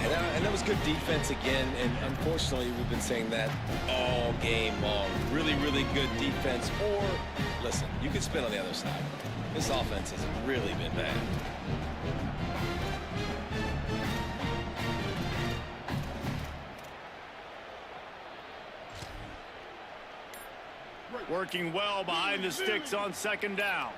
And that was good defense again, and unfortunately we've been saying that all game long. Really, really good defense, or, listen, you can spin on the other side. This offense has really been bad. Working well behind the sticks on 2nd down.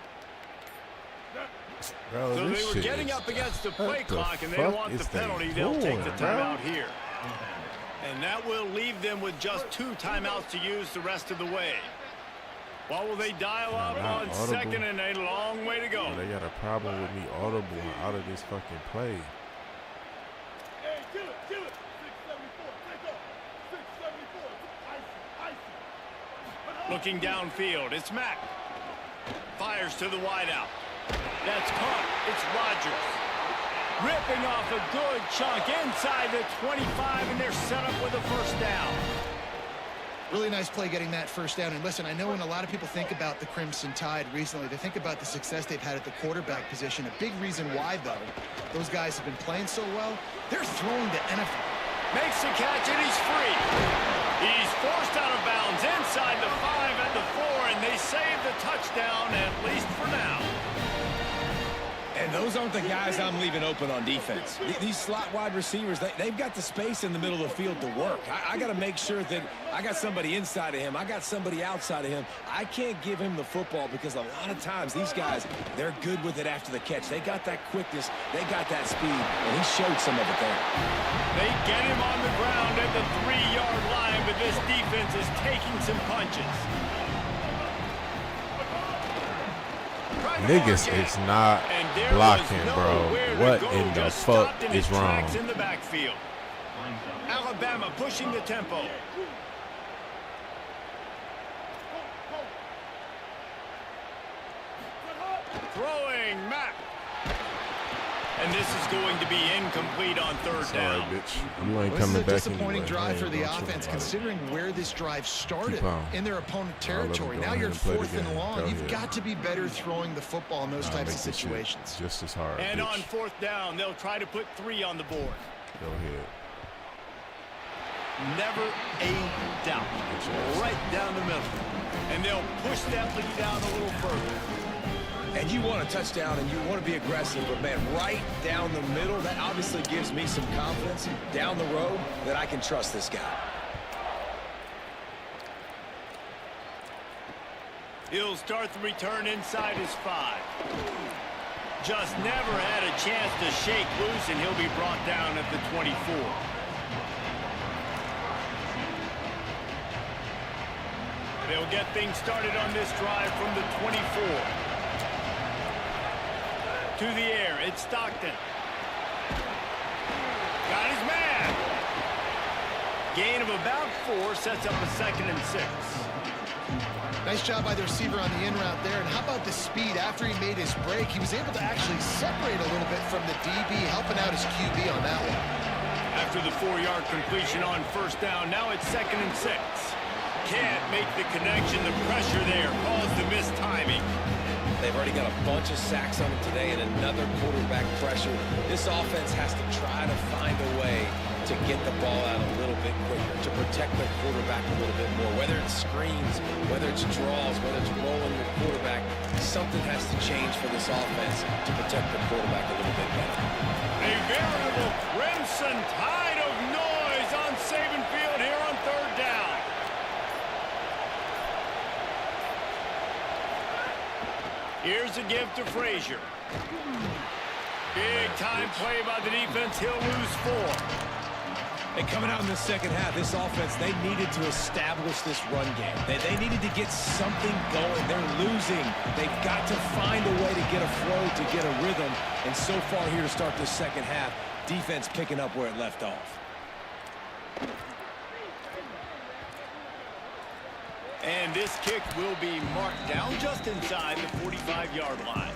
Bro, So they were getting up against the play clock, and they want the penalty. They'll take the timeout here. And that will leave them with just 2 timeouts to use the rest of the way. What will they dial up on 2nd and a long way to go? They got a problem with me audible out of this fucking play. Hey, kill it, kill it. 674, take off. 674, icy. Looking downfield, it's Mack. Fires to the wideout. That's caught. It's Rodgers. Ripping off a good chunk inside the 25, and they're set up with a 1st down. Really nice play getting that 1st down. And listen, I know when a lot of people think about the Crimson Tide recently, they think about the success they've had at the quarterback position. A big reason why, though, those guys have been playing so well, they're throwing to NFL. Makes the catch, and he's free. He's forced out of bounds inside the 5 at the 4, and they save the touchdown, at least for now. And those aren't the guys I'm leaving open on defense. These slot wide receivers, they've got the space in the middle of the field to work. I got to make sure that I got somebody inside of him. I got somebody outside of him. I can't give him the football because a lot of times these guys, they're good with it after the catch. They got that quickness. They got that speed, and he showed some of it there. They get him on the ground at the 3-yard line, but this defense is taking some punches. Niggas is not blocking, bro. What in the fuck is wrong? In the backfield. Alabama pushing the tempo. Throwing Mack. And this is going to be incomplete on 3rd down. Sorry, bitch. I'm like This is coming a back disappointing anyway. drive for the Don't trip offense, about it. considering where this drive started in their opponent territory. go Now ahead you're and play the 4th and game. long. Go You've ahead. got to be better throwing the football in those I'll types of make this shit situations. just as hard, And bitch. on 4th down, they'll try to put 3 on the board. Go ahead. Never a doubt. Right down the middle. And they'll push that lead down a little further. And you want a touchdown and you want to be aggressive, but man, right down the middle, that obviously gives me some confidence down the road that I can trust this guy. He'll start the return inside his 5. Just never had a chance to shake loose, and he'll be brought down at the 24. They'll get things started on this drive from the 24. To the air, it's Stockton. Got his man. Gain of about 4 sets up a 2nd and 6. Nice job by the receiver on the in route there. And how about the speed after he made his break? He was able to actually separate a little bit from the DB, helping out his QB on that one. After the 4-yard completion on 1st down, now it's 2nd and 6. Can't make the connection. The pressure there caused the missed timing. They've already got a bunch of sacks on them today and another quarterback pressure. This offense has to try to find a way to get the ball out a little bit quicker, to protect their quarterback a little bit more. Whether it's screens, whether it's draws, whether it's rolling your quarterback, something has to change for this offense to protect the quarterback a little bit better. A veritable crimson tide of noise on Saban Field here on 3rd down. Here's a give to Frazier. Big time play by the defense. He'll lose 4. And coming out in the second half, this offense, they needed to establish this run game. They needed to get something going. They're losing. They've got to find a way to get a flow, to get a rhythm. And so far here to start this second half, defense picking up where it left off. And this kick will be marked down just inside the 45-yard line.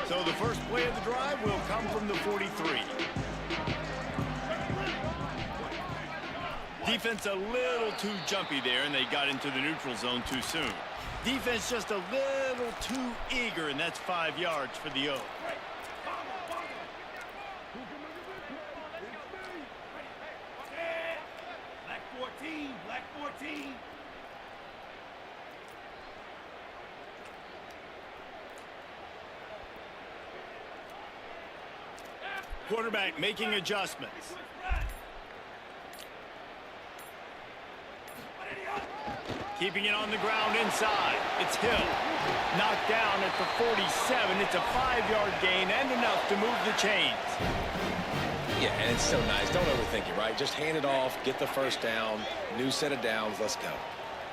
So the first play of the drive will come from the 43. Defense a little too jumpy there, and they got into the neutral zone too soon. Defense just a little too eager, and that's 5 yards for the O. Black 14, black 14. Quarterback making adjustments. Keeping it on the ground inside. It's Hill. Knocked down at the 47. It's a 5-yard gain and enough to move the chains. Yeah, and it's so nice. Don't overthink it, right? Just hand it off, get the first down, new set of downs, let's go.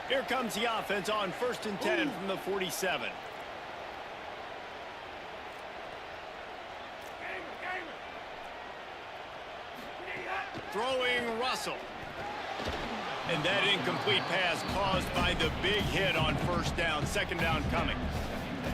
Here comes the offense on 1st and 10 from the 47. Throwing Russell. And that incomplete pass caused by the big hit on 1st down. 2nd down coming.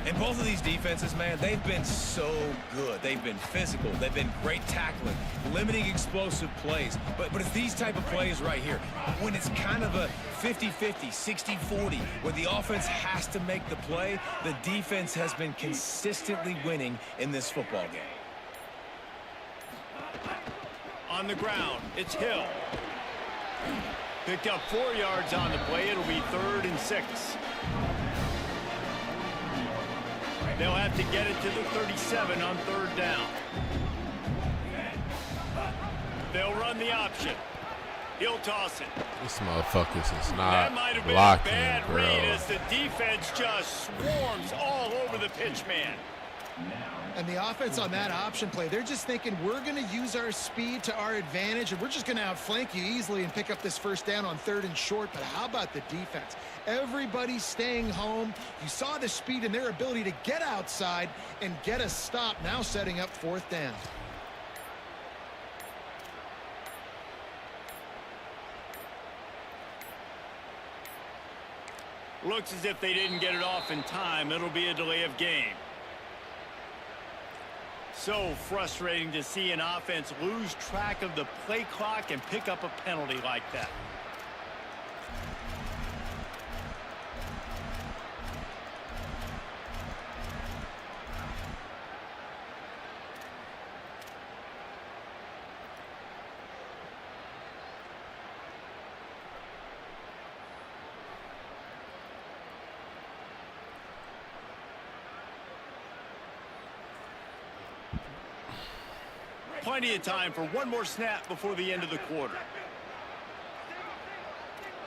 And both of these defenses, man, they've been so good. They've been physical. They've been great tackling, limiting explosive plays. But it's these type of plays right here, when it's kind of a 50-50, 60-40, where the offense has to make the play, the defense has been consistently winning in this football game. On the ground, it's Hill. Picked up 4 yards on the play. It'll be 3rd and 6. They'll have to get it to the 37 on 3rd down. They'll run the option. He'll toss it. This motherfuckers is That not might have been a blocking, bad bro. read as the defense just swarms all over the pitch man. And the offense on that option play, they're just thinking we're going to use our speed to our advantage, and we're just going to outflank you easily and pick up this 1st down on 3rd and short. But how about the defense? Everybody's staying home. You saw the speed and their ability to get outside and get a stop, now setting up 4th down. Looks as if they didn't get it off in time. It'll be a delay of game. So frustrating to see an offense lose track of the play clock and pick up a penalty like that. Plenty of time for one more snap before the end of the quarter.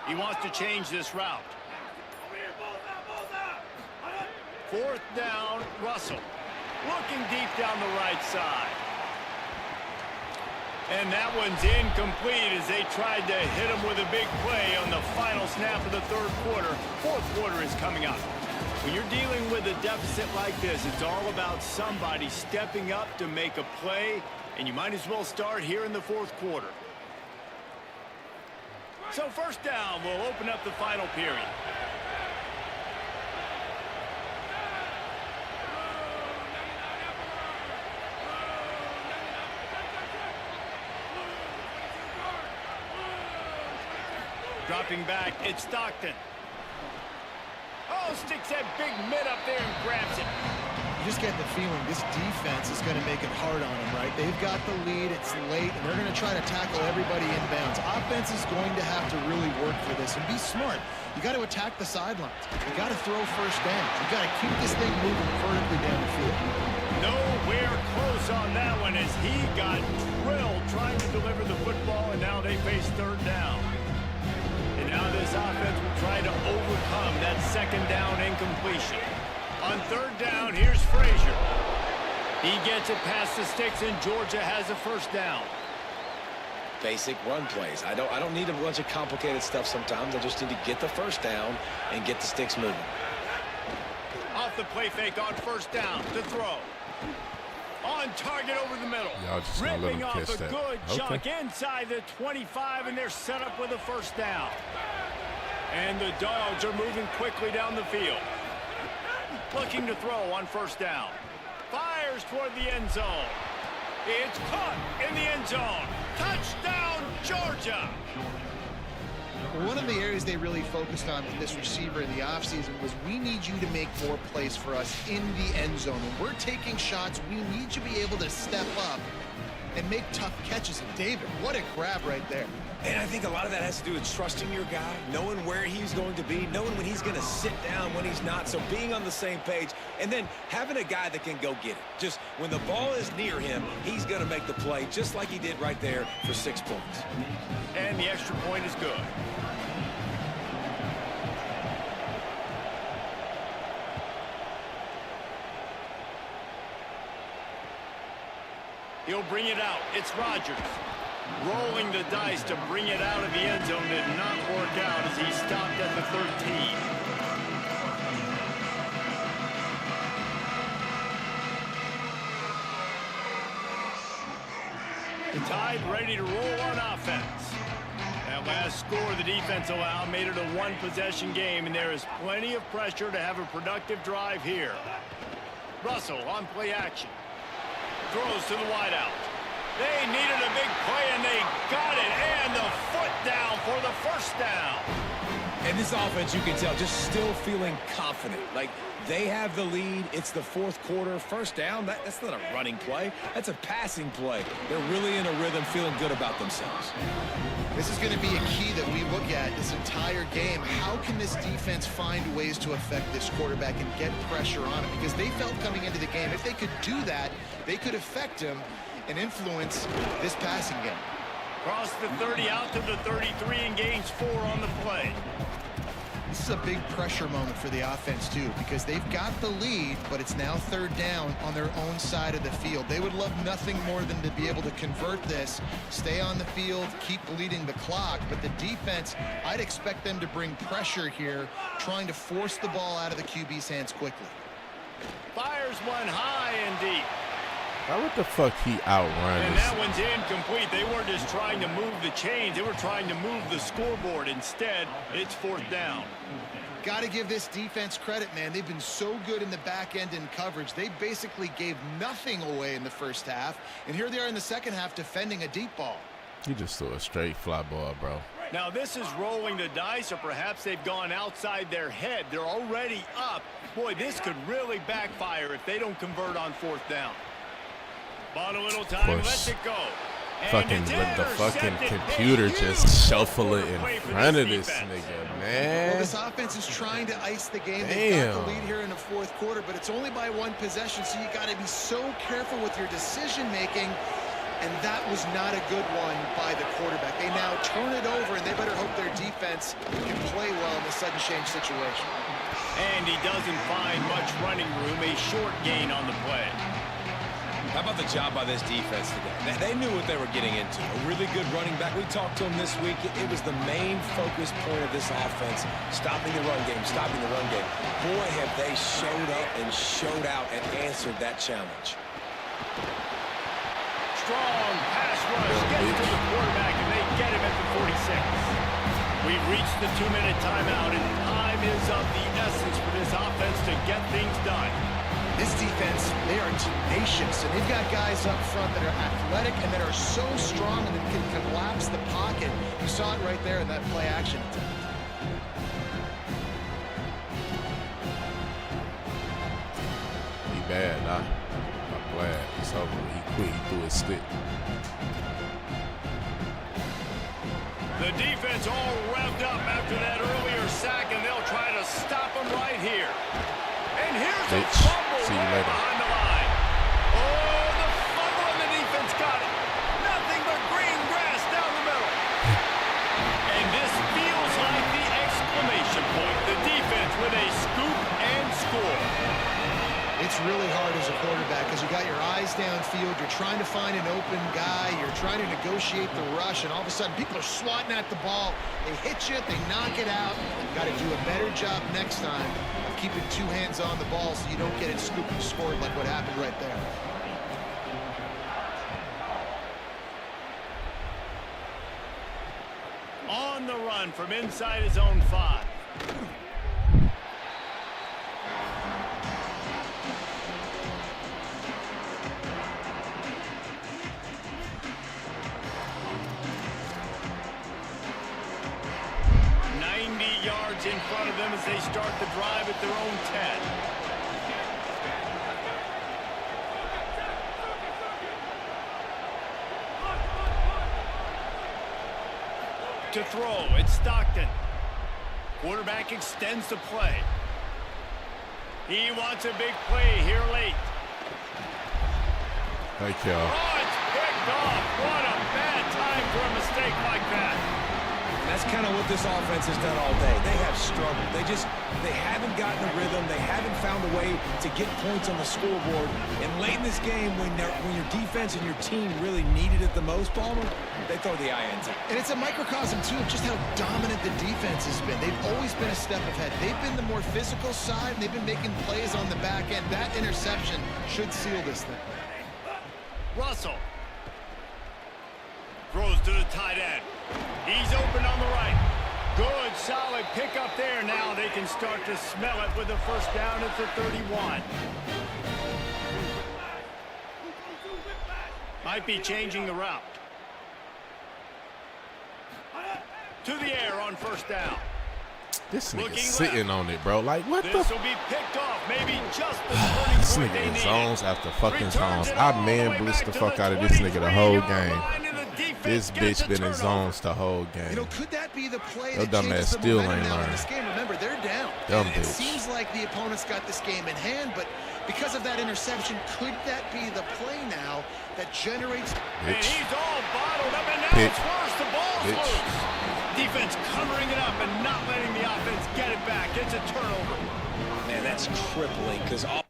He wants to change this route. 4th down, Russell. Looking deep down the right side. And that one's incomplete as they tried to hit him with a big play on the final snap of the 3rd quarter. 4th quarter is coming up. When you're dealing with a deficit like this, it's all about somebody stepping up to make a play. And you might as well start here in the 4th quarter. So 1st down will open up the final period. Dropping back, it's Stockton. Oh, sticks that big mid up there and grabs it. You just get the feeling this defense is going to make it hard on them, right? They've got the lead, it's late, and they're going to try to tackle everybody inbounds. Offense is going to have to really work for this and be smart. You got to attack the sidelines. You got to throw 1st down. You got to keep this thing moving vertically down the field. Nowhere close on that one as he got drilled trying to deliver the football they face third down. And now this offense will try to overcome that second down incompletion. On third down, here's Frazier. He gets it past the sticks, and Georgia has a first down. Basic run plays. I don't need a bunch of complicated stuff sometimes. I just need to get the first down and get the sticks moving. Off the play fake on first down to throw. On target over the middle. Y'all just gonna let Ripping him off catch a that. good chunk Okay. inside the 25, and they're set up with a first down. And the Dogs are moving quickly down the field. Looking to throw on first down. Fires toward the end zone. It's caught in the end zone. Touchdown, Georgia! One of the areas they really focused on with this receiver in the offseason was we need you to make more plays for us in the end zone. When we're taking shots, we need you to be able to step up and make tough catches. And David, what a grab right there. And I think a lot of that has to do with trusting your guy, knowing where he's going to be, knowing when he's going to sit down, when he's not. So being on the same page, and then having a guy that can go get it. Just when the ball is near him, he's going to make the play, just like he did right there for 6 points. And the extra point is good. He'll bring it out. It's Rodgers. Rolling the dice to bring it out of the end zone did not work out as he stopped at the 13. The Tide ready to roll on offense. That last score the defense allowed made it a one-possession game, and there is plenty of pressure to have a productive drive here. Russell on play action. Throws to the wideout. They needed a big play, and they got it. And the foot down for the first down. And this offense, you can tell, just still feeling confident. Like, they have the lead. It's the fourth quarter. First down, that's not a running play. That's a passing play. They're really in a rhythm, feeling good about themselves. This is going to be a key that we look at this entire game. How can this defense find ways to affect this quarterback and get pressure on him? Because they felt coming into the game, if they could do that, they could affect him and influence this passing game. Cross the 30 out to the 33 and gains 4 on the play. This is a big pressure moment for the offense, too, because they've got the lead, but it's now third down on their own side of the field. They would love nothing more than to be able to convert this, stay on the field, keep bleeding the clock. But the defense, I'd expect them to bring pressure here, trying to force the ball out of the QB's hands quickly. Fires one high and deep. Now what the fuck he outrun And this? that one's incomplete. They weren't just trying to move the chains. They were trying to move the scoreboard. Instead, it's fourth down. Got to give this defense credit, man. They've been so good in the back end in coverage. They basically gave nothing away in the first half. And here they are in the second half defending a deep ball. He just threw a straight fly ball, bro. Now, this is rolling the dice, or perhaps they've gone outside their head. They're already up. Boy, this could really backfire if they don't convert on fourth down. Bought a little time, lets it go. Fucking with the fucking computer just shuffle it in front of this nigga, man. Well, this offense is trying to ice the game. They've got the lead here in the fourth quarter, but it's only by one possession, so you got to be so careful with your decision making. And that was not a good one by the quarterback. They now turn it over, and they better hope their defense can play well in the sudden change situation. And he doesn't find much running room. A short gain on the play. How about the job by this defense today? They knew what they were getting into. A really good running back. We talked to him this week. It was the main focus point of this offense, stopping the run game, stopping the run game. Boy, have they showed up and showed out and answered that challenge. Strong pass rush gets to the quarterback, and they get him at the 46. We've reached the 2-minute timeout, and time is of the essence for this offense to get things done. This defense, they are tenacious, and they've got guys up front that are athletic and that are so strong and that can collapse the pocket. You saw it right there in that play action attempt. He bad, nah. I'm glad. It's over. He quit. He threw his stick. The defense all revved up after that earlier sack, and they'll try to stop him right here. And here's a fumble See you right later. behind the line. Oh, the fumble, and the defense got it. Nothing but green grass down the middle. with a scoop and score. It's really hard as a quarterback because you got your eyes downfield. You're trying to find an open guy. You're trying to negotiate the rush, and all of a sudden people are swatting at the ball. They hit you, they knock it out. Got to do a better job next time of keeping two hands on the ball so you don't get it scooped and scored like what happened right there. On the run from inside his own 5. In front of them as they start the drive at their own 10. To throw, it's Stockton. Quarterback extends the play. He wants a big play here late. Thank you. Oh, it's picked off. What a bad time for a mistake like that. That's kind of what this offense has done all day. They have struggled. They haven't gotten a rhythm. They haven't found a way to get points on the scoreboard. And late in this game, when your defense and your team really needed it the most, Palmer, they throw the INT. And it's a microcosm, too, of just how dominant the defense has been. They've always been a step ahead. They've been the more physical side, and they've been making plays on the back end. That interception should seal this thing. Russell throws to the tight end. He's open on the right. Good, solid pickup there. Now they can start to smell it with a first down at the 31. Might be changing the route. To the air on first down. This nigga Looking sitting left. on it, bro. Like, what the This f? will be picked off. Maybe just the turning This point nigga they in needed. zones after fucking Returns zones. it I all man the way blitzed back the to fuck out of this nigga the whole 23-yard game. line, and the defense This gets bitch a been in turnover. zones the whole You game. know, could that be the play Your that dumb changes ass the still momentum ain't now in learned. this game? Remember, they're down. Dumb And it bitch. seems like the opponent's got this game in hand, but because of that interception, could that be the play now that generates... And Bitch. he's all bottled up, and now Bitch. it's worse. The ball's Bitch. loose. Defense covering it up and not letting the offense get it back. It's a turnover. Man, that's crippling because all...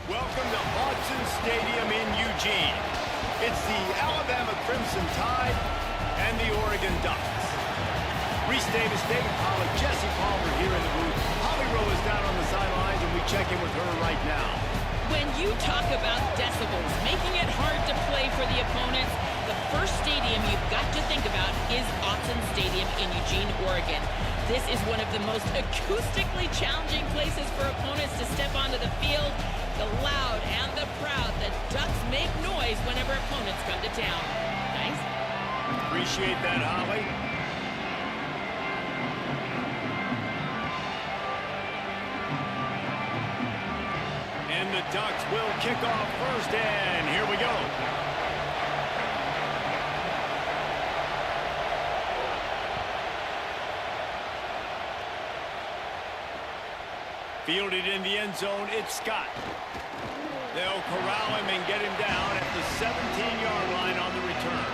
Welcome to Autzen Stadium in Eugene. It's the Alabama Crimson Tide and the Oregon Ducks. Reese Davis, David Pollack, Jesse Palmer here in the booth. Holly Rowe is down on the sidelines, and we check in with her right now. When you talk about decibels, making it hard to play for the opponents, the first stadium you've got to think about is Autzen Stadium in Eugene, Oregon. This is one of the most acoustically challenging places for opponents to step onto the field. The loud and the proud, the Ducks make noise whenever opponents come to town. Thanks. Appreciate that, Holly. And the Ducks will kick off first, and here we go. Fielded in the end zone, it's Scott. They'll corral him and get him down at the 17-yard line on the return.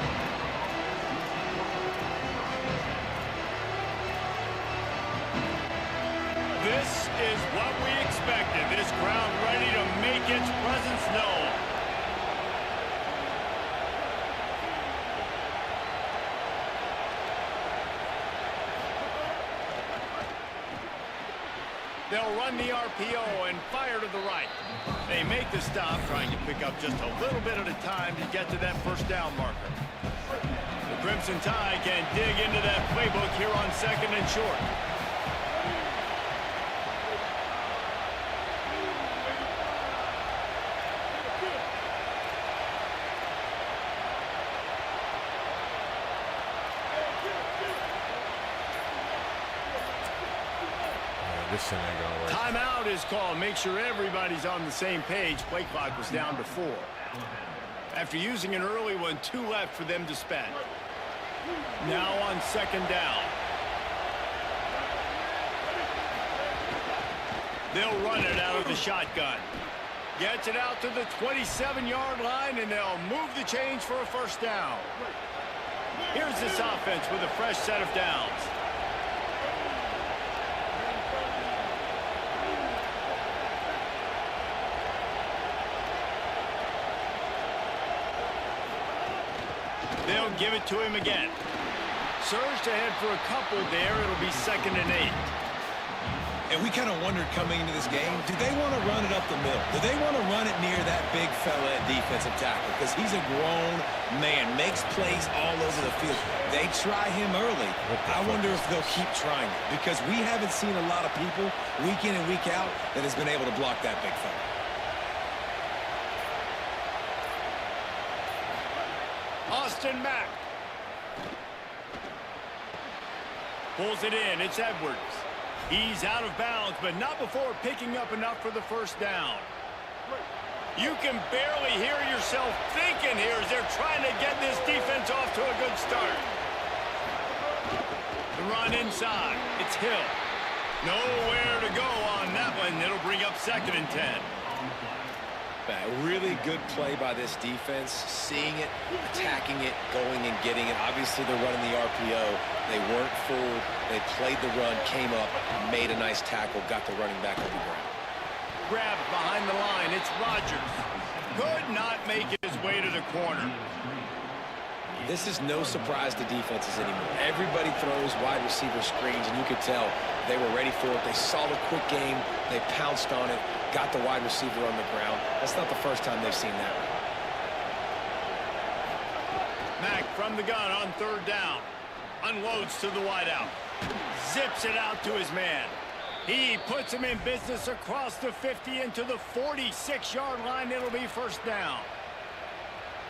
This is what we expected. This crowd ready to make its presence known. They'll run the RPO and fire to the right. They make the stop, trying to pick up just a little bit at a time to get to that first down marker. The Crimson Tide can dig into that playbook here on 2nd and short. This shit ain't gonna work. Timeout is called. Make sure everybody's on the same page. Play clock was down to 4. After using an early one, 2 left for them to spend. Now on 2nd down. They'll run it out of the shotgun. Gets it out to the 27-yard line, and they'll move the chains for a first down. Here's this offense with a fresh set of downs. They'll give it to him again. Surged ahead for a couple there. It'll be 2nd and 8. And we kind of wondered coming into this game, do they want to run it up the middle? Do they want to run it near that big fella at defensive tackle? Because he's a grown man, makes plays all over the field. They try him early. I wonder if they'll keep trying it, because we haven't seen a lot of people week in and week out that has been able to block that big fella. Austin Mack. Pulls it in. It's Edwards. He's out of bounds, but not before picking up enough for the first down. You can barely hear yourself thinking here as they're trying to get this defense off to a good start. The run inside. It's Hill. Nowhere to go on that one. It'll bring up 2nd and 10. A really good play by this defense, seeing it, attacking it, going and getting it. Obviously, they're running the RPO. They weren't fooled. They played the run, came up, made a nice tackle, got the running back on the ground. Grabbed behind the line. It's Rodgers. Could not make his way to the corner. This is no surprise to defenses anymore. Everybody throws wide receiver screens, and you could tell they were ready for it. They saw the quick game. They pounced on it, got the wide receiver on the ground. That's not the first time they've seen that. Mack from the gun on 3rd down. Unloads to the wideout. Zips it out to his man. He puts him in business across the 50 into the 46-yard line. It'll be first down.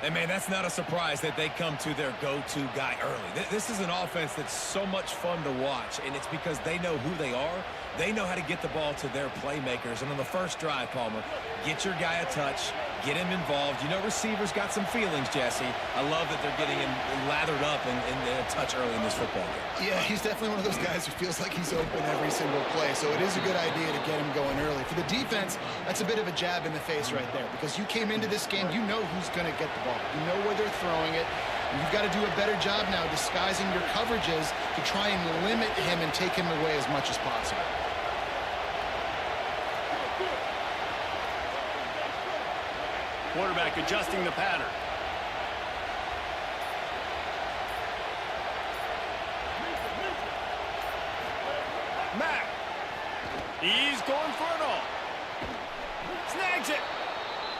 And, man, that's not a surprise that they come to their go-to guy early. This is an offense that's so much fun to watch, and it's because they know who they are. They know how to get the ball to their playmakers. And on the first drive, Palmer, get your guy a touch, get him involved. You know receivers got some feelings, Jesse. I love that they're getting him lathered up and a touch early in this football game. Yeah, he's definitely one of those guys who feels like he's open every single play, so it is a good idea to get him going early. For the defense, that's a bit of a jab in the face right there, because you came into this game, you know who's going to get the ball. You know where they're throwing it. And you've got to do a better job now disguising your coverages to try and limit him and take him away as much as possible. Quarterback adjusting the pattern. Mack. He's going for it all. Snags it.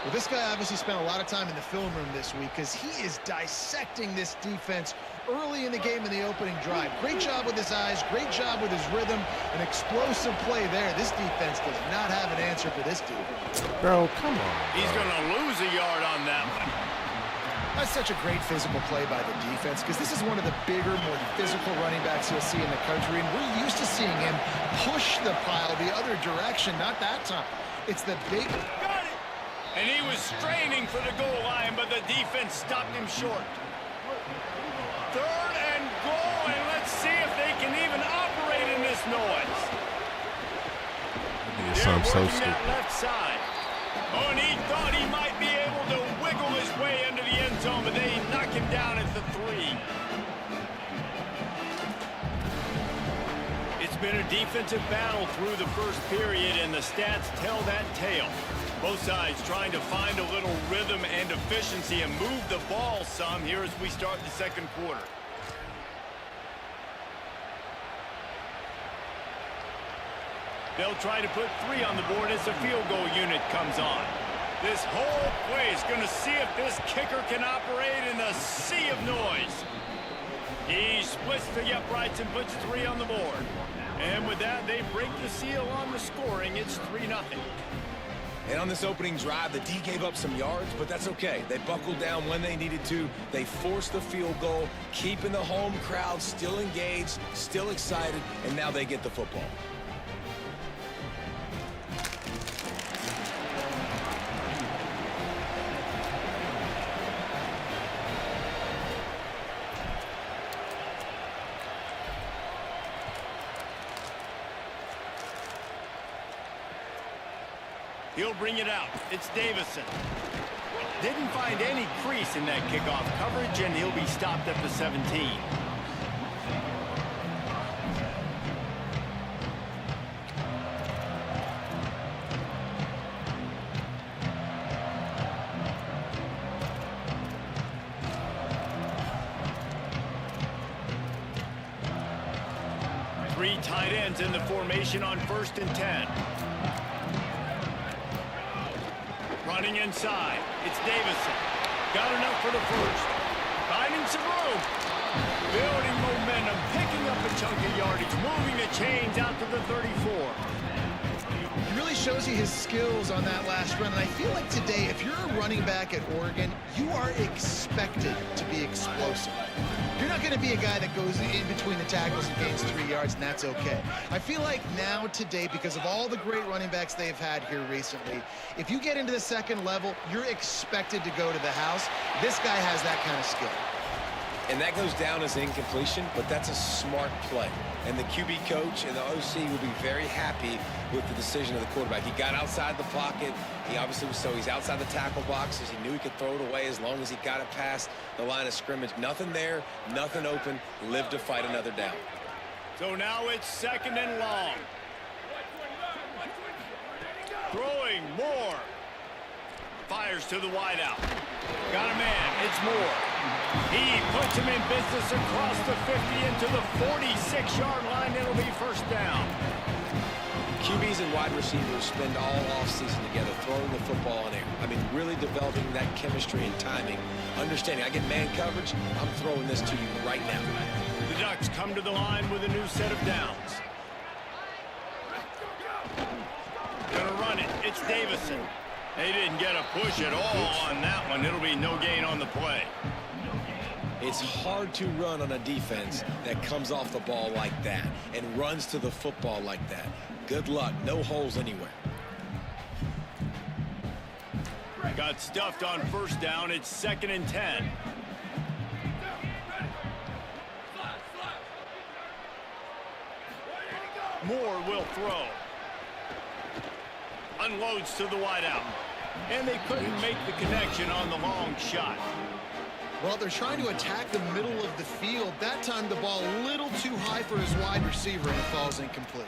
Well, this guy obviously spent a lot of time in the film room this week because he is dissecting this defense early in the game in the opening drive. Great job with his eyes, great job with his rhythm, an explosive play there. This defense does not have an answer for this dude. Bro, come on. He's going to lose a yard on that one. That's such a great physical play by the defense because this is one of the bigger, more physical running backs you'll see in the country, and we're used to seeing him push the pile the other direction. Not that time. It's the big... Got it! And he was straining for the goal line, but the defense stopped him short. 3rd and goal, and let's see if they can even operate in this noise. They're working that left side. Oh, and he thought he might be able to wiggle his way into the end zone, but they knock him down at the 3. It's been a defensive battle through the first period, and the stats tell that tale. Both sides trying to find a little rhythm and efficiency and move the ball some here as we start the second quarter. They'll try to put 3 on the board as the field goal unit comes on. This whole play is going to see if this kicker can operate in the sea of noise. He splits the uprights and puts 3 on the board. And with that, they break the seal on the scoring. It's 3-0. And on this opening drive, the D gave up some yards, but that's okay. They buckled down when they needed to. They forced the field goal, keeping the home crowd still engaged, still excited, and now they get the football. He'll bring it out. It's Davison. Didn't find any crease in that kickoff coverage, and he'll be stopped at the 17. Three tight ends in the formation on 1st and 10. Running inside. It's Davison. Got enough for the first. Finding some room. Building momentum. Picking up a chunk of yardage. Moving the chains out to the 34. He really shows you his skills on that last run. And I feel like today, if you're a running back at Oregon, you are expected to be explosive. You're not going to be a guy that goes in between the tackles and gains 3 yards, and that's okay. I feel like now today, because of all the great running backs they've had here recently, if you get into the second level, you're expected to go to the house. This guy has that kind of skill. And that goes down as incompletion, but that's a smart play. And the QB coach and the OC will be very happy with the decision of the quarterback. He got outside the pocket. He obviously was he's outside the tackle boxes. He knew he could throw it away as long as he got it past the line of scrimmage. Nothing there, nothing open. Lived to fight another down. So now it's 2nd and long. Throwing more. Fires to the wideout. Got a man. It's Moore. He puts him in business across the 50 into the 46-yard line. It'll be 1st down. QBs and wide receivers spend all offseason together throwing the football in air. I mean, really developing that chemistry and timing. Understanding, I get man coverage, I'm throwing this to you right now. The Ducks come to the line with a new set of downs. Gonna run it. It's Davison. They didn't get a push at all on that one. It'll be no gain on the play. It's hard to run on a defense that comes off the ball like that and runs to the football like that. Good luck. No holes anywhere. Got stuffed on 1st down. It's 2nd and 10. Moore will throw. Unloads to the wideout. And they couldn't make the connection on the long shot. Well, they're trying to attack the middle of the field. That time the ball a little too high for his wide receiver, and it falls incomplete.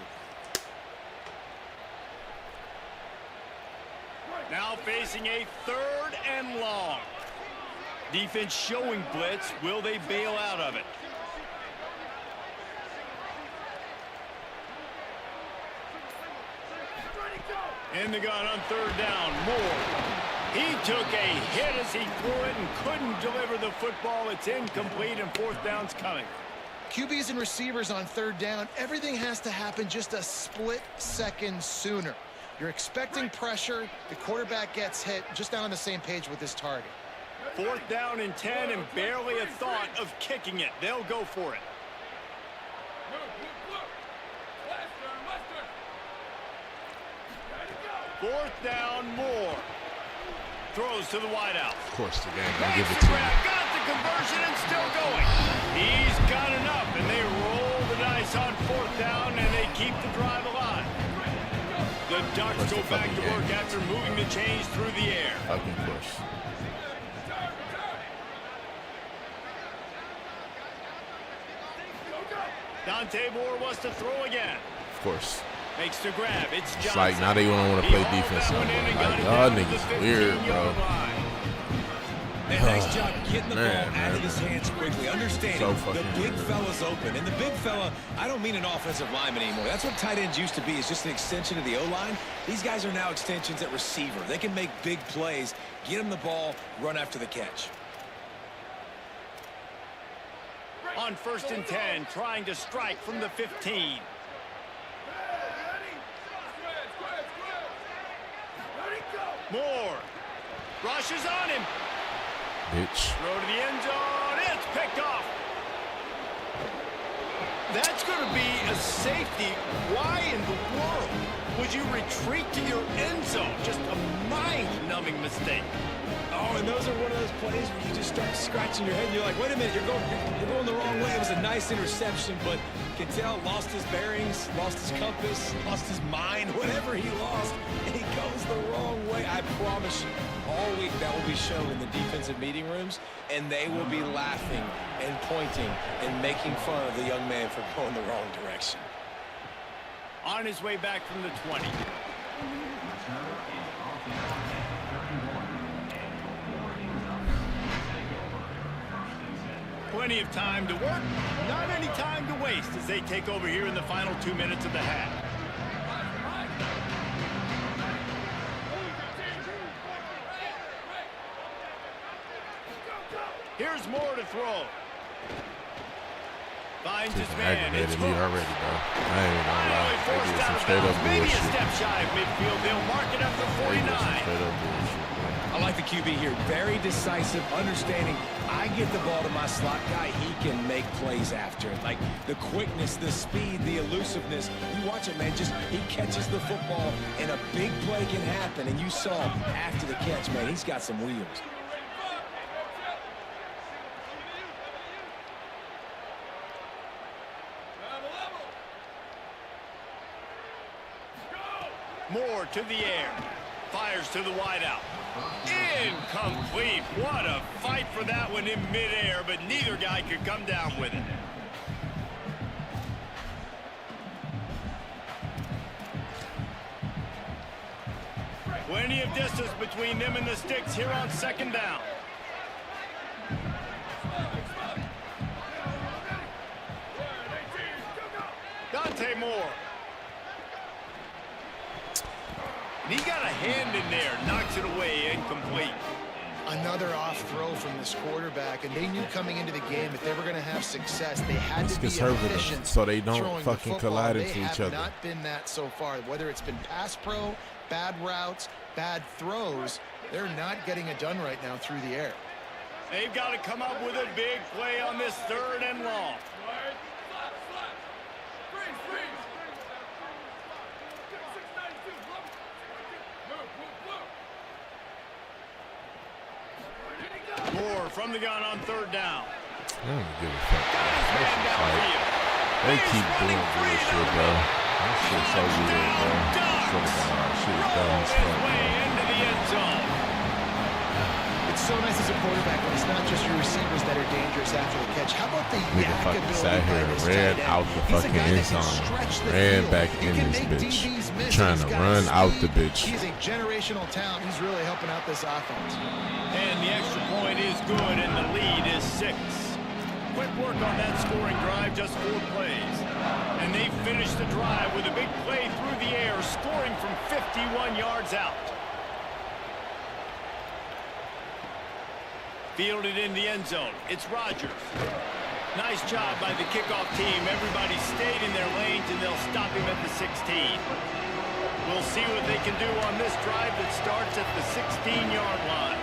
Now facing a 3rd and long. Defense showing blitz. Will they bail out of it? In the gun on 3rd down. Moore. He took a hit as he threw it and couldn't deliver the football. It's incomplete, and 4th down's coming. QBs and receivers on 3rd down, everything has to happen just a split second sooner. You're expecting pressure. The quarterback gets hit. Just not on the same page with his target. 4th down and 10, and barely a thought of kicking it. They'll go for it. 4th down, Moore. Throws to the wideout. Of course, the game gonna give Makes it the to grab, him. got the conversion and still going. He's got enough, and they roll the dice on 4th down, and they keep the drive alive. The Ducks go back to work after moving the chains through the air. Fucking push. Dante Moore wants to throw again. Of course. Makes the grab. It's Johnson. It's like now they don't want to play defense no more. Like, y'all niggas weird, bro. And nice job getting the ball out of his hands quickly. Understanding the big fella's open. And the big fella, I don't mean an offensive lineman anymore. That's what tight ends used to be, is just an extension of the O-line. These guys are now extensions at receiver. They can make big plays, get him the ball, run after the catch. On 1st and 10, trying to strike from the 15. Moore rushes on him. Bitch. Throw to the end zone. It's picked off. That's going to be a safety. Why in the world would you retreat to your end zone? Just a mind-numbing mistake. Oh, and those are one of those plays where you just start scratching your head and you're like, wait a minute, you're going the wrong way. It was a nice interception, but Cattell lost his bearings, lost his compass, lost his mind, whatever he lost, and he goes the wrong way. I promise you, all week that will be shown in the defensive meeting rooms, and they will be laughing and pointing and making fun of the young man for going the wrong direction. On his way back from the 20. Plenty of time to work, not any time to waste as they take over here in the final 2 minutes of the half. Here's Moore to throw. Finds his man. It's me already, bro. I ain't gonna lie. They did some straight up maybe a bullshit. step shy of midfield. They'll mark it up to 49. Straight up bullshit, bro. I like the QB here. Very decisive, understanding I get the ball to my slot guy, he can make plays after it. Like the quickness, the speed, the elusiveness. You watch it, man. Just he catches the football and a big play can happen. And you saw after the catch, man, he's got some wheels. Moore to the air. Fires to the wideout. Incomplete. What a fight for that one in midair, but neither guy could come down with it. Plenty of distance between them and the sticks here on 2nd down. Dante Moore. He got a hand in there, knocks it away, incomplete. Another off throw from this quarterback, and they knew coming into the game if they were going to have success, they had to be efficient, so they don't fucking the collide into each other. They have not been that so far. Whether it's been pass pro, bad routes, bad throws, they're not getting it done right now through the air. They've got to come up with a big play on this 3rd and long. Moore from the gun on 3rd down. I don't give a fuck. They keep doing bullshit, bro. That shit's so weird, bro. Shit is dumb as fuck, bro. It's so nice as a quarterback when it's not just your receivers that are dangerous after the catch. How about the nigga fucking sat here and ran out the fucking end zone, ran back in this bitch, trying to run out the bitch. He's a generational talent. He's really helping out this offense. And the extra point is good, and the lead is 6. Quick work on that scoring drive, just 4 plays. And they finished the drive with a big play through the air, scoring from 51 yards out. Fielded in the end zone. It's Rodgers. Nice job by the kickoff team. Everybody stayed in their lanes, and they'll stop him at the 16. We'll see what they can do on this drive that starts at the 16-yard line.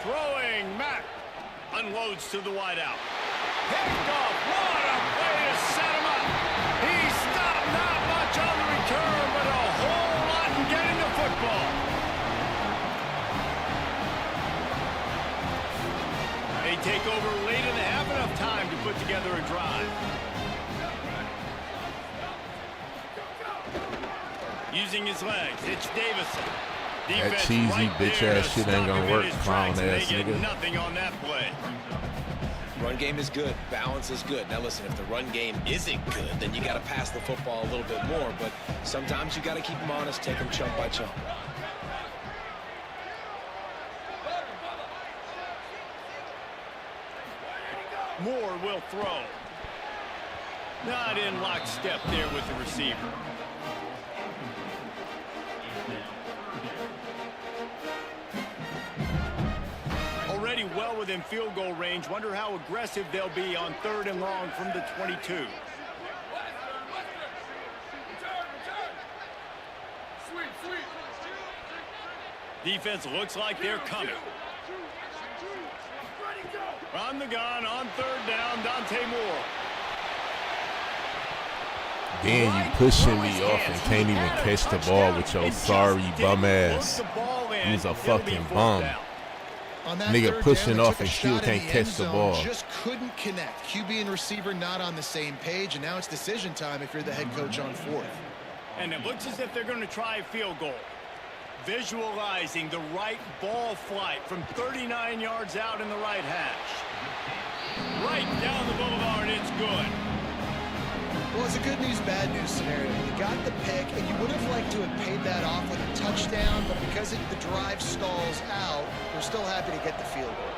Throwing, Mack unloads to the wideout. Picked off. What a play to set him up. He stopped not much on the return, but a whole lot in getting the football. They take over late in the half, enough time to put together a drive. Using his legs, it's Davison. That Defense cheesy right bitch there ass to shit stop ain't him gonna in work, his clown tracks, and ass they get nigga. nothing on that play. Run game is good. Balance is good. Now listen, if the run game isn't good, then you got to pass the football a little bit more. But sometimes you got to keep them honest, take them chunk by chunk. Moore will throw. Not in lockstep there with the receiver. Already well within field goal range. Wonder how aggressive they'll be on 3rd and long from the 22. Defense looks like they're coming. On the gun, on 3rd down, Dante Moore. Then you pushing me off and can't even catch the ball with your sorry bum ass. He's a fucking bum. Nigga pushing off and still can't catch the ball. Just couldn't connect. QB and receiver not on the same page, and now it's decision time if you're the head coach on 4th. And it looks as if they're going to try a field goal. Visualizing the right ball flight from 39 yards out in the right hash. Right down the boulevard, it's good. Well, it's a good news, bad news scenario. You got the pick, and you would have liked to have paid that off with a touchdown, but because the drive stalls out, we're still happy to get the field goal.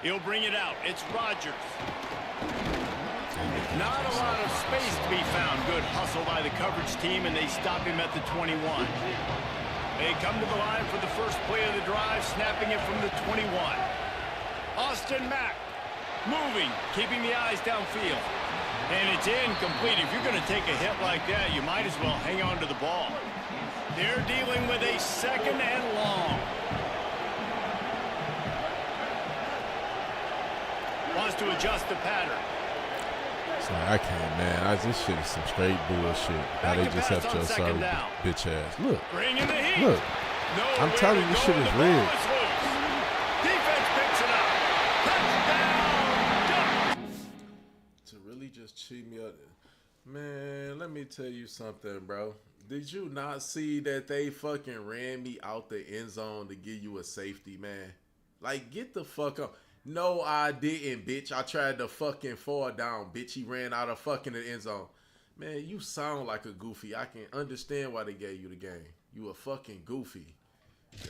He'll bring it out. It's Rodgers. Not a lot of space to be found. Good hustle by the coverage team, and they stop him at the 21. They come to the line for the first play of the drive, snapping it from the 21. Austin Mack moving, keeping the eyes downfield. And it's incomplete. If you're going to take a hit like that, you might as well hang on to the ball. They're dealing with a 2nd and long. Wants to adjust the pattern. I can't, man. This shit is some straight bullshit. How they just have your sorry bitch ass. Look. Look. I'm telling you, this shit is rigged. Defense picks it up. Touchdown. To really just cheat me up. Man, let me tell you something, bro. Did you not see that they fucking ran me out the end zone to give you a safety, man? Like, get the fuck up. No, I didn't, bitch. I tried to fucking fall down, bitch. He ran out of fucking the end zone. Man, you sound like a goofy. I can understand why they gave you the game. You a fucking goofy.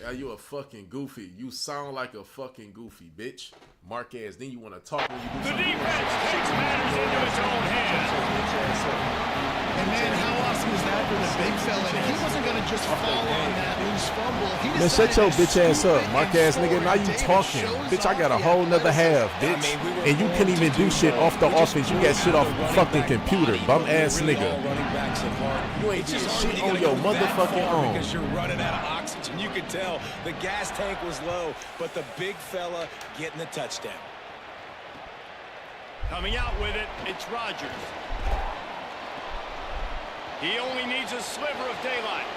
Yeah, you a fucking goofy. You sound like a fucking goofy, bitch. Marquez, then you want to talk when you do something. The defense takes matters into its own hands. And man, how awesome is that for the big fella? And he wasn't going to just fall on that loose fumble. He man, shut your bitch ass up, Marquez, nigga. Now you talking. Bitch, I got a whole nother half, bitch. And you couldn't even do shit off the offense. You got shit off fucking computer, bum ass nigga. You ain't just shit on your motherfucking own. Because you're running out of oxygen. You could tell the gas tank was low, but the big fella getting the touchdown. Coming out with it, it's Rodgers. He only needs a sliver of daylight.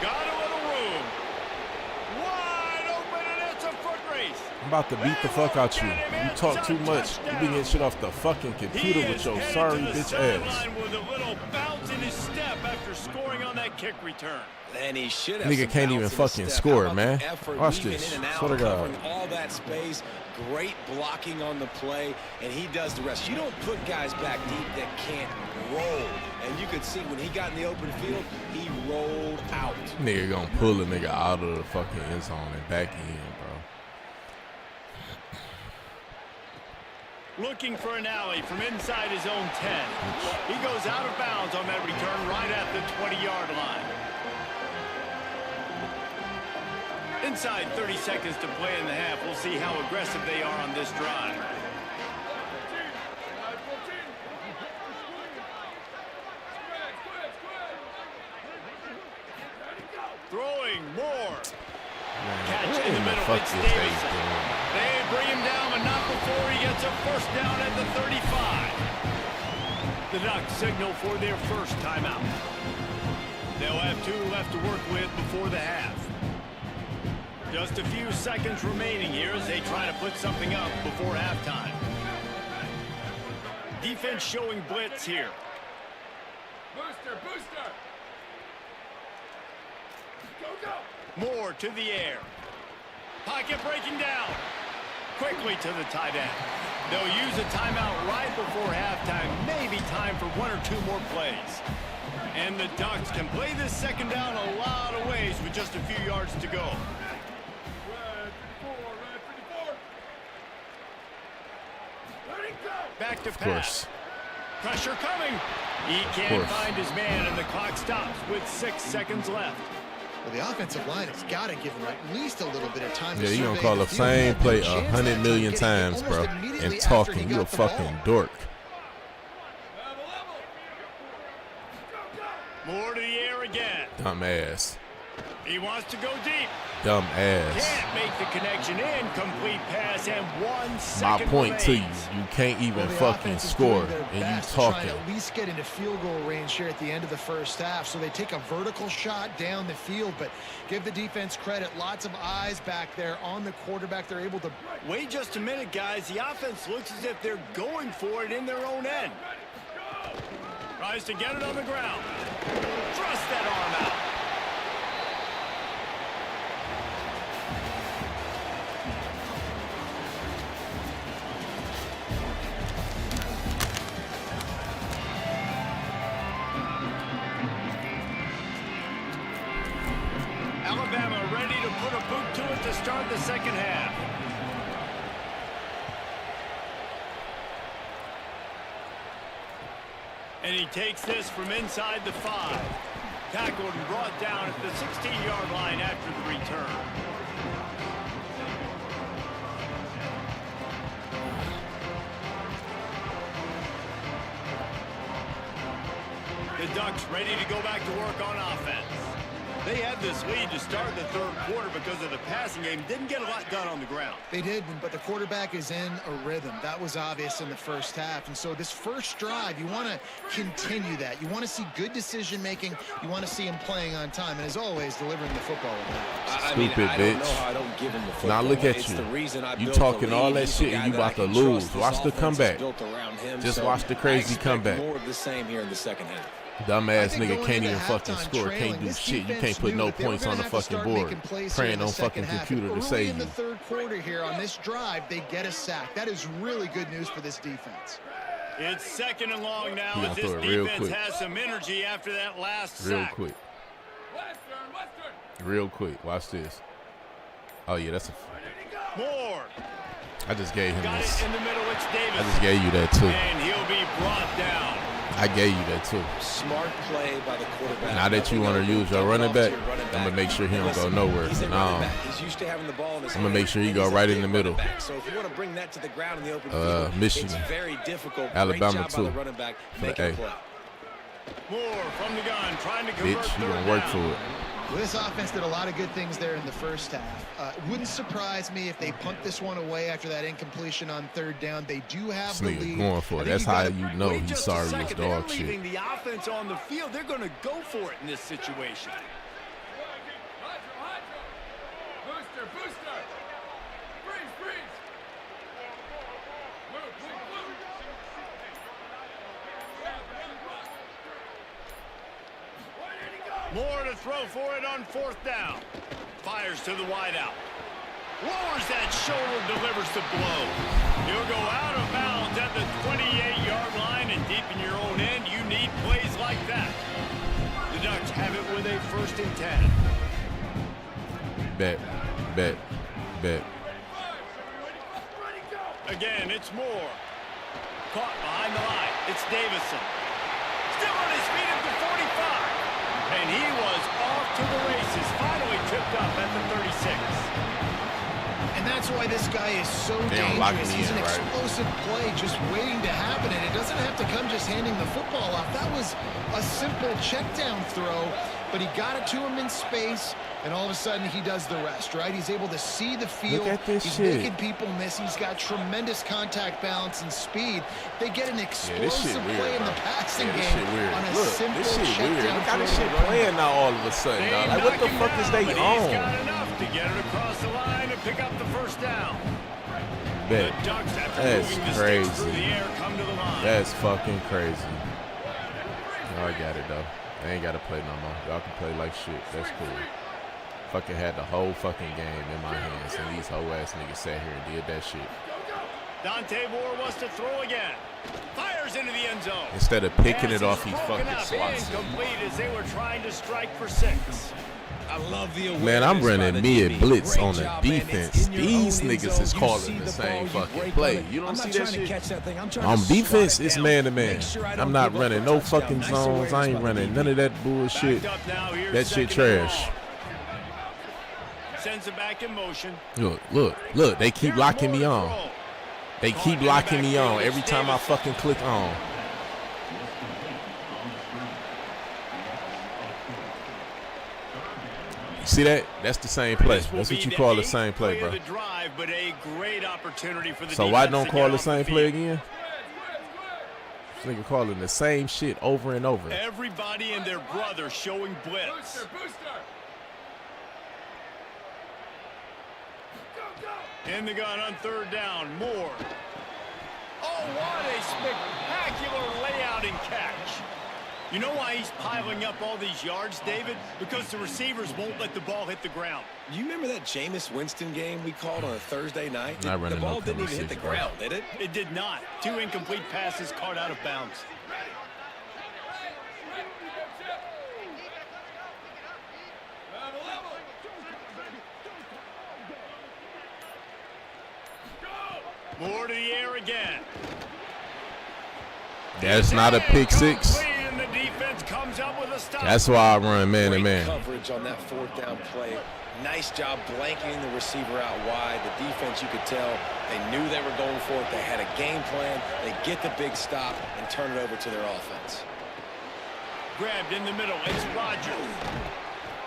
Got a little room. Wide open, and it's a foot race. I'm about to beat the fuck out you. You talk too much. You be getting shit off the fucking computer with your sorry bitch ass. With a little bounce in his step after scoring on that kick return. And he should have. Nigga can't even fucking score, man. Watch this. Swear to God. All that space, great blocking on the play, and he does the rest. You don't put guys back deep that can't roll. And you could see when he got in the open field, he rolled out. Nigga gonna pull a nigga out of the fucking end zone and back in, bro. Looking for an alley from inside his own 10. He goes out of bounds on that return right at the 20-yard line. Inside 30 seconds to play in the half. We'll see how aggressive they are on this drive. Throwing more. Catch in the middle. It's Davidson. They bring him down, but not before he gets a first down at the 35. The Ducks signal for their first timeout. They'll have 2 left to work with before the half. Just a few seconds remaining here as they try to put something up before halftime. Defense showing blitz here. Booster, booster. Go, go. Moore to the air. Pocket breaking down. Quickly to the tight end. They'll use a timeout right before halftime. Maybe time for 1 or 2 more plays. And the Ducks can play this second down a lot of ways with just a few yards to go. Back to pass. Pressure coming. He can't find his man, and the clock stops with 6 seconds left. Well, the offensive line has got to give him at least a little bit of time. Yeah, you gonna call the same play 100 million times, bro, and talking. You a fucking dork. More to the air again. Dumbass. He wants to go deep. Dumbass. Can't make the connection. Incomplete pass and 1 second. My point to you, remains. you can't even fucking score, and you talking. At least get into field goal range here at the end of the first half. So they take a vertical shot down the field, but give the defense credit. Lots of eyes back there on the quarterback. They're able to Wait just a minute, guys. The offense looks as if they're going for it in their own end. Tries to get it on the ground. Thrust that arm out. Alabama ready to put a boot to it to start the second half. And he takes this from inside the 5. Tackled and brought down at the 16-yard line after the return. The Ducks ready to go back to work on offense. They had this lead to start the third quarter because of the passing game. Didn't get a lot done on the ground. They did, but the quarterback is in a rhythm. That was obvious in the first half. And so this first drive, you want to continue that. You want to see good decision-making. You want to see him playing on time. And as always, delivering the football. Stupid bitch. Now look at you. You talking all that shit and you about to lose. Watch the comeback. Just watch the crazy comeback. More of the same here in the second half. Dumbass nigga can't even fucking score, can't do shit. You can't put no points on the fucking board. Praying on fucking computer to save you. In the third quarter here on this drive, they get a sack. That is really good news for this defense. It's second and long now as this defense has some energy after that last sack. Real quick. Watch this. Oh yeah, that's a. More. I just gave him Got this. it in the middle. It's Davis. I just gave you that too. And he'll be brought down. I gave you that too. Smart play by the quarterback. Now that you want to use your running back, I'm gonna make sure he don't go nowhere. No, he's used to having the ball in his I'm gonna make sure he go right in the middle. So if you want to bring that to the ground in the open field, Michigan, it's very difficult. Alabama too. Running back making a play. More from the gun, trying to convert. Bitch, you gonna work for it. Well, this offense did a lot of good things there in the first half. Wouldn't surprise me if they punt this one away after that incompletion on third down. They do have the lead. Going for it. That's how you know he's sorry as dog shit. Leaving the offense on the field, they're going to go for it in this situation. More to throw for it on fourth down. Fires to the wideout. Lowers that shoulder, delivers the blow. He'll go out of bounds at the 28-yard line, and deep in your own end, you need plays like that. The Ducks have it with a 1st and 10. Bet. Again, it's Moore. Caught behind the line. It's Davison. Still on his feet at the 45. And he was off to the races. Finally tipped up at the 36. And that's why this guy is so dangerous. He's an explosive play just waiting to happen. And it doesn't have to come just handing the football off. That was a simple check down throw, but he got it to him in space. And all of a sudden, he does the rest, right? He's able to see the field. Look at this He's shit. making people miss. He's got tremendous contact balance and speed. They get an explosive play in the passing game on a simple check down. Look how this shit playing now all of a sudden, dog. Like, what the fuck is they He's on? got enough to get it across the line and pick up the first down. Bet. The Ducks, after That's moving the sticks through crazy. the air, come to the line. That's fucking crazy. Oh, I got it, though. I ain't got to play no more. Y'all can play like shit. That's cool. Fucking had the whole fucking game in my hands, and these whole ass niggas sat here and did that shit. Dante Moore wants to throw again. Fires into the end zone. Instead of picking it Pass off, is he broken fucking up, swats it. incomplete as they were trying to strike for 6. I love the awareness. Man, I'm running by the mid DB. blitz Great on the job, man. It's defense. in your These own end niggas zone. is You calling see the the same ball, you fucking break play. on it. You don't I'm see not that trying to shit? catch that thing. I'm trying On to swat defense, it it's down. man to man. Make sure I don't I'm not give up running a no touchdown. fucking Nice zones. awareness I ain't by the running DB. none of that bullshit. Backed up now, here's That shit second and trash. long. Sends it back in motion. Look. They keep Here's locking me Moore to on. throw. They Caught keep in the locking me backfield on is every time I Davis. fucking click on. You see that? That's the same play. This will That's be what you call the eighth same play, bro. of the drive, but a great opportunity for the So why defense don't to call get the off same play field. again? This nigga calling the same shit over and over. Everybody and their brother showing blitz. Booster, booster. Go, go. In the gun on third down, Moore. Oh, what a spectacular layout and catch. You know why he's piling up all these yards, David? Because the receivers won't let the ball hit the ground. You remember that Jameis Winston game we called on a Thursday night? Not The running ball no didn't even cover hit the six, bro. ground, did it? It did not. 2 incomplete passes caught out of bounds. Level, level. Go. Moore to the air again. That's not a pick six. Complete, and the defense comes up with a stop. That's why I run man to Great man. coverage on that 4th down play. Nice job blanketing the receiver out wide. The defense, you could tell, they knew they were going for it. They had a game plan. They get the big stop and turn it over to their offense. Grabbed in the middle. It's Rodgers.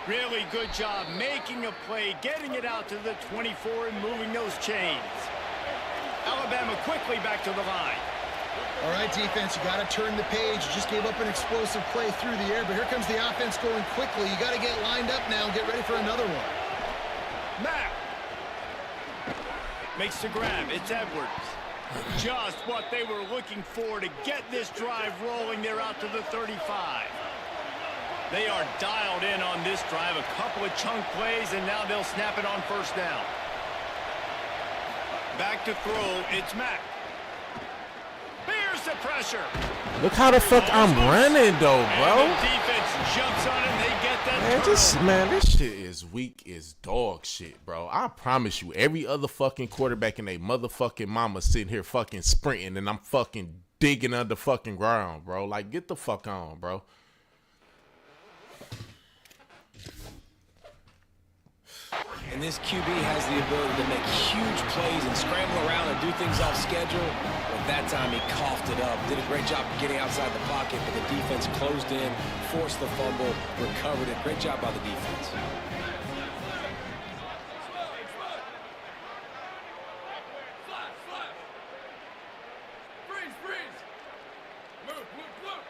Really good job making a play, getting it out to the 24 and moving those chains. Alabama quickly back to the line. All right, defense, you got to turn the page. You just gave up an explosive play through the air, but here comes the offense going quickly. You got to get lined up now and get ready for another one. Mack makes the grab. It's Edwards. Just what they were looking for to get this drive rolling. They're out to the 35. They are dialed in on this drive. A couple of chunk plays, and now they'll snap it on first down. Back to throw. It's Mack. Bears the pressure. Look how the fuck I'm running though, And bro. the defense jumps on it, and they get that Man, turnover. this shit is weak as dog shit, bro. I promise you, every other fucking quarterback in they motherfucking mama sitting here fucking sprinting, and I'm fucking digging under fucking ground, bro. Like, get the fuck on, bro. And this QB has the ability to make huge plays and scramble around and do things off schedule. But that time he coughed it up. Did a great job of getting outside the pocket, but the defense closed in, forced the fumble, recovered it. Great job by the defense. Flash, flash. Freeze, freeze. Move, move, move.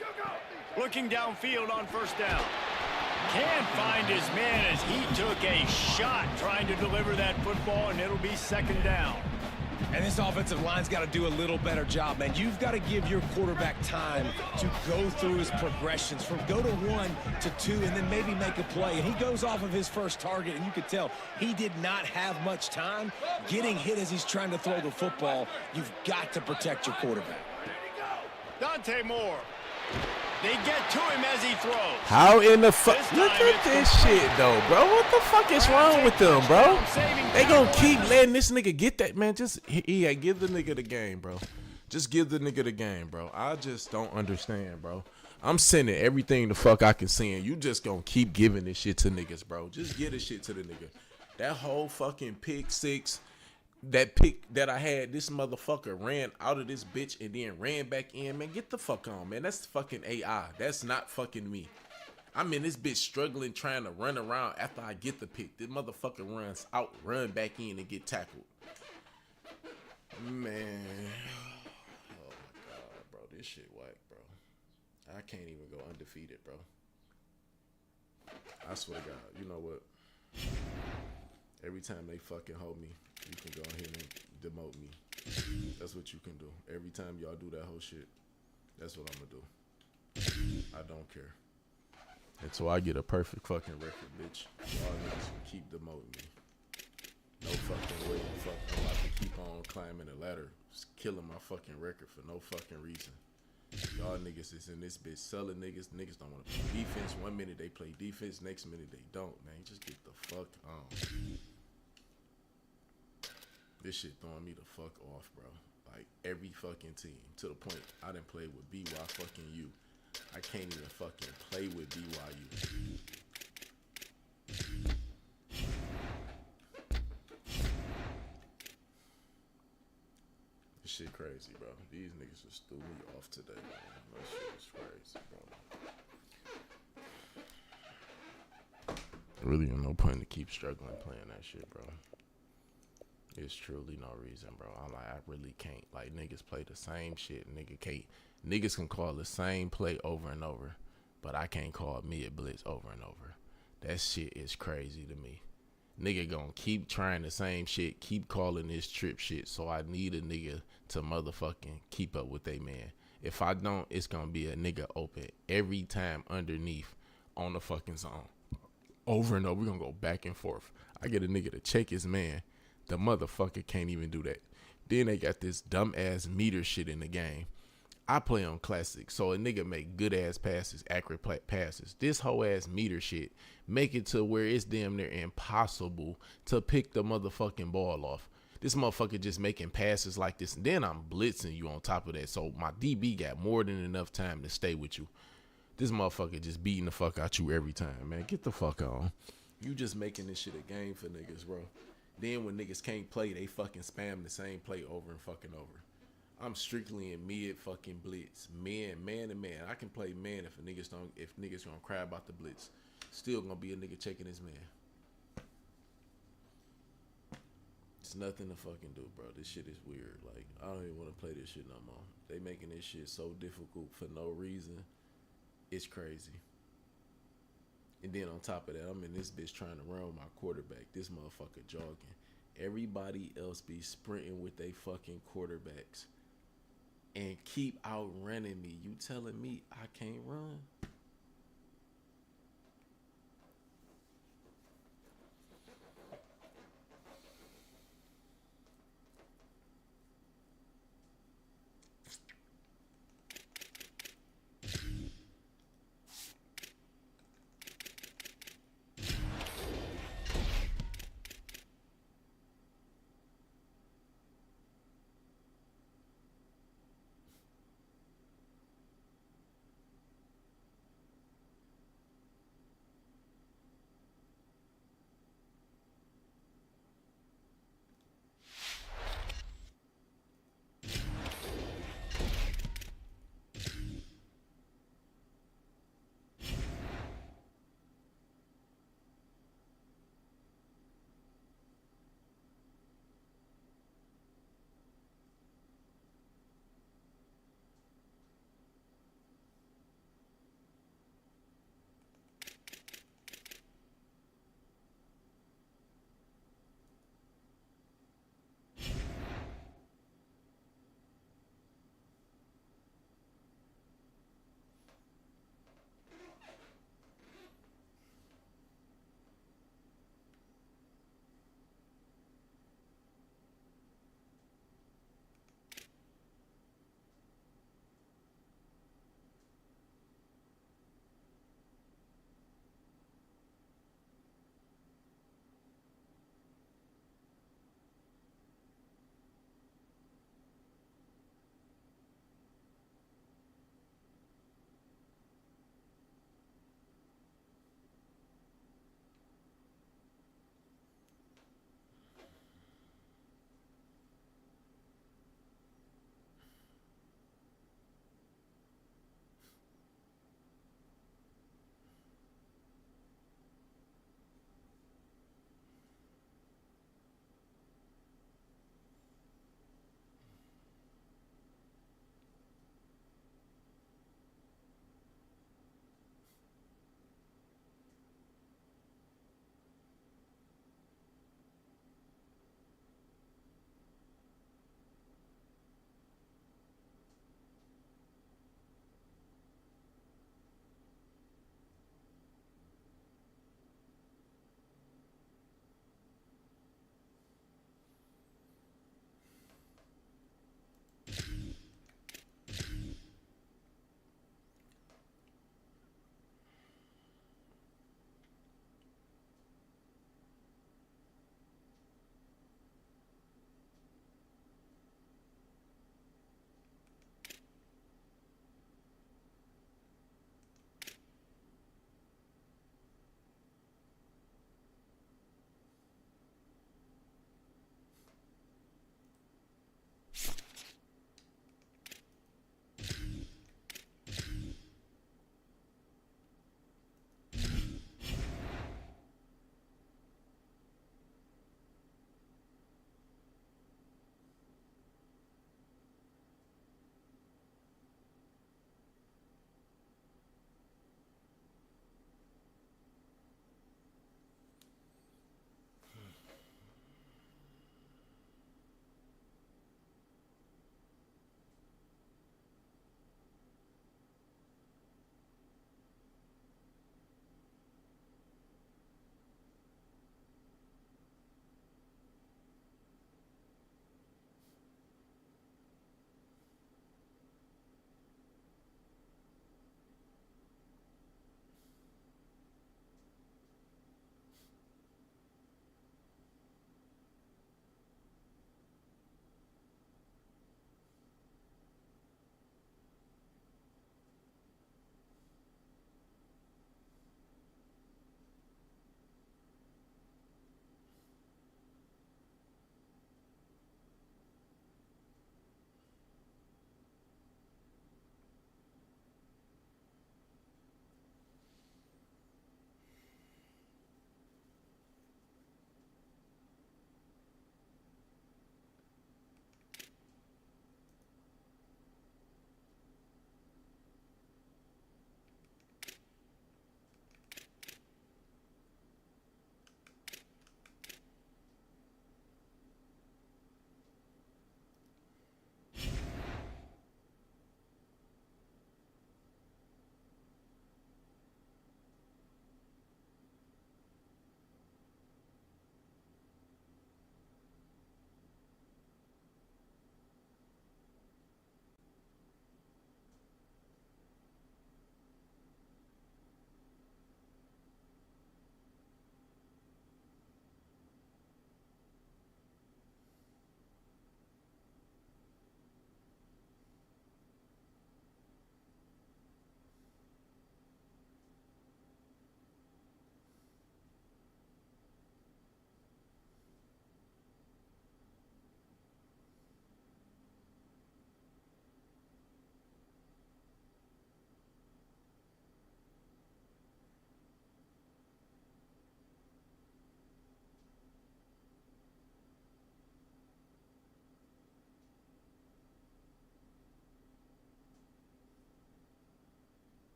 Go, go. Looking downfield on first down. Can't find his man as he took a shot trying to deliver that football, and it'll be second down. And this offensive line's got to do a little better job, man. You've got to give your quarterback time to go through his progressions from go to 1 to 2 and then maybe make a play. And he goes off of his first target, and you could tell he did not have much time getting hit as he's trying to throw the football. You've got to protect your quarterback. Dante Moore. They get to him as he throws. How in the fuck? This Look time at it's this complete. shit, though, bro. What the fuck is wrong with them, bro? They gonna keep letting this nigga get that, man. Just, yeah, give the nigga the game, bro. Just give the nigga the game, bro. I just don't understand, bro. I'm sending everything the fuck I can send. You just gonna keep giving this shit to niggas, bro. Just give this shit to the nigga. That whole fucking pick six, that pick that I had, this motherfucker ran out of this bitch and then ran back in, man. Get the fuck on, man. That's fucking AI. That's not fucking me. I'm in this bitch struggling trying to run around after I get the pick. This motherfucker runs out, run back in and get tackled. Man. Oh my God, bro. This shit whack, bro. I can't even go undefeated, bro. I swear to God. You know what? Every time they fucking hold me, you can go ahead and demote me. That's what you can do. Every time y'all do that whole shit, that's what I'm gonna do. I don't care. Until I get a perfect fucking record, bitch. Y'all niggas can keep demoting me. No fucking way. I'm about to keep on climbing the ladder. Just killing my fucking record for no fucking reason. Y'all niggas is in this bitch selling niggas. Niggas don't want to play defense. 1 minute they play defense, next minute they don't, man. Just get the fuck on. This shit throwing me the fuck off, bro. Like every fucking team. To the point I done played with BY fucking U. I can't even fucking play with BYU. This shit crazy, bro. These niggas just threw me off today, man. That shit is crazy, bro. Really no point to keep struggling playing that shit, bro. It's truly no reason, bro. I really can't. Like, niggas play the same shit. Niggas can call the same play over and over, but I can't call mid blitz over and over. That shit is crazy to me. Nigga gonna keep trying the same shit, keep calling this trip shit, so I need a nigga to motherfucking keep up with they man. If I don't, it's gonna be a nigga open every time underneath on the fucking zone. Over and over, we gonna go back and forth. I get a nigga to check his man. The motherfucker can't even do that. Then they got this dumb ass meter shit in the game. I play on classic, so a nigga make good ass passes, accurate passes. This whole ass meter shit make it to where it's damn near impossible to pick the motherfucking ball off. This motherfucker just making passes like this, and then I'm blitzing you on top of that. So my DB got more than enough time to stay with you. This motherfucker just beating the fuck out you every time, man. Get the fuck on. You just making this shit a game for niggas, bro. Then when niggas can't play, they fucking spam the same play over and fucking over. I'm strictly in mid fucking blitz. Man to man. I can play man if niggas gonna cry about the blitz. Still gonna be a nigga checking his man. It's nothing to fucking do, bro. This shit is weird. Like, I don't even want to play this shit no more. They making this shit so difficult for no reason. It's crazy. And then on top of that, I'm in this bitch trying to run my quarterback. This motherfucker jogging. Everybody else be sprinting with they fucking quarterbacks and keep outrunning me. You telling me I can't run?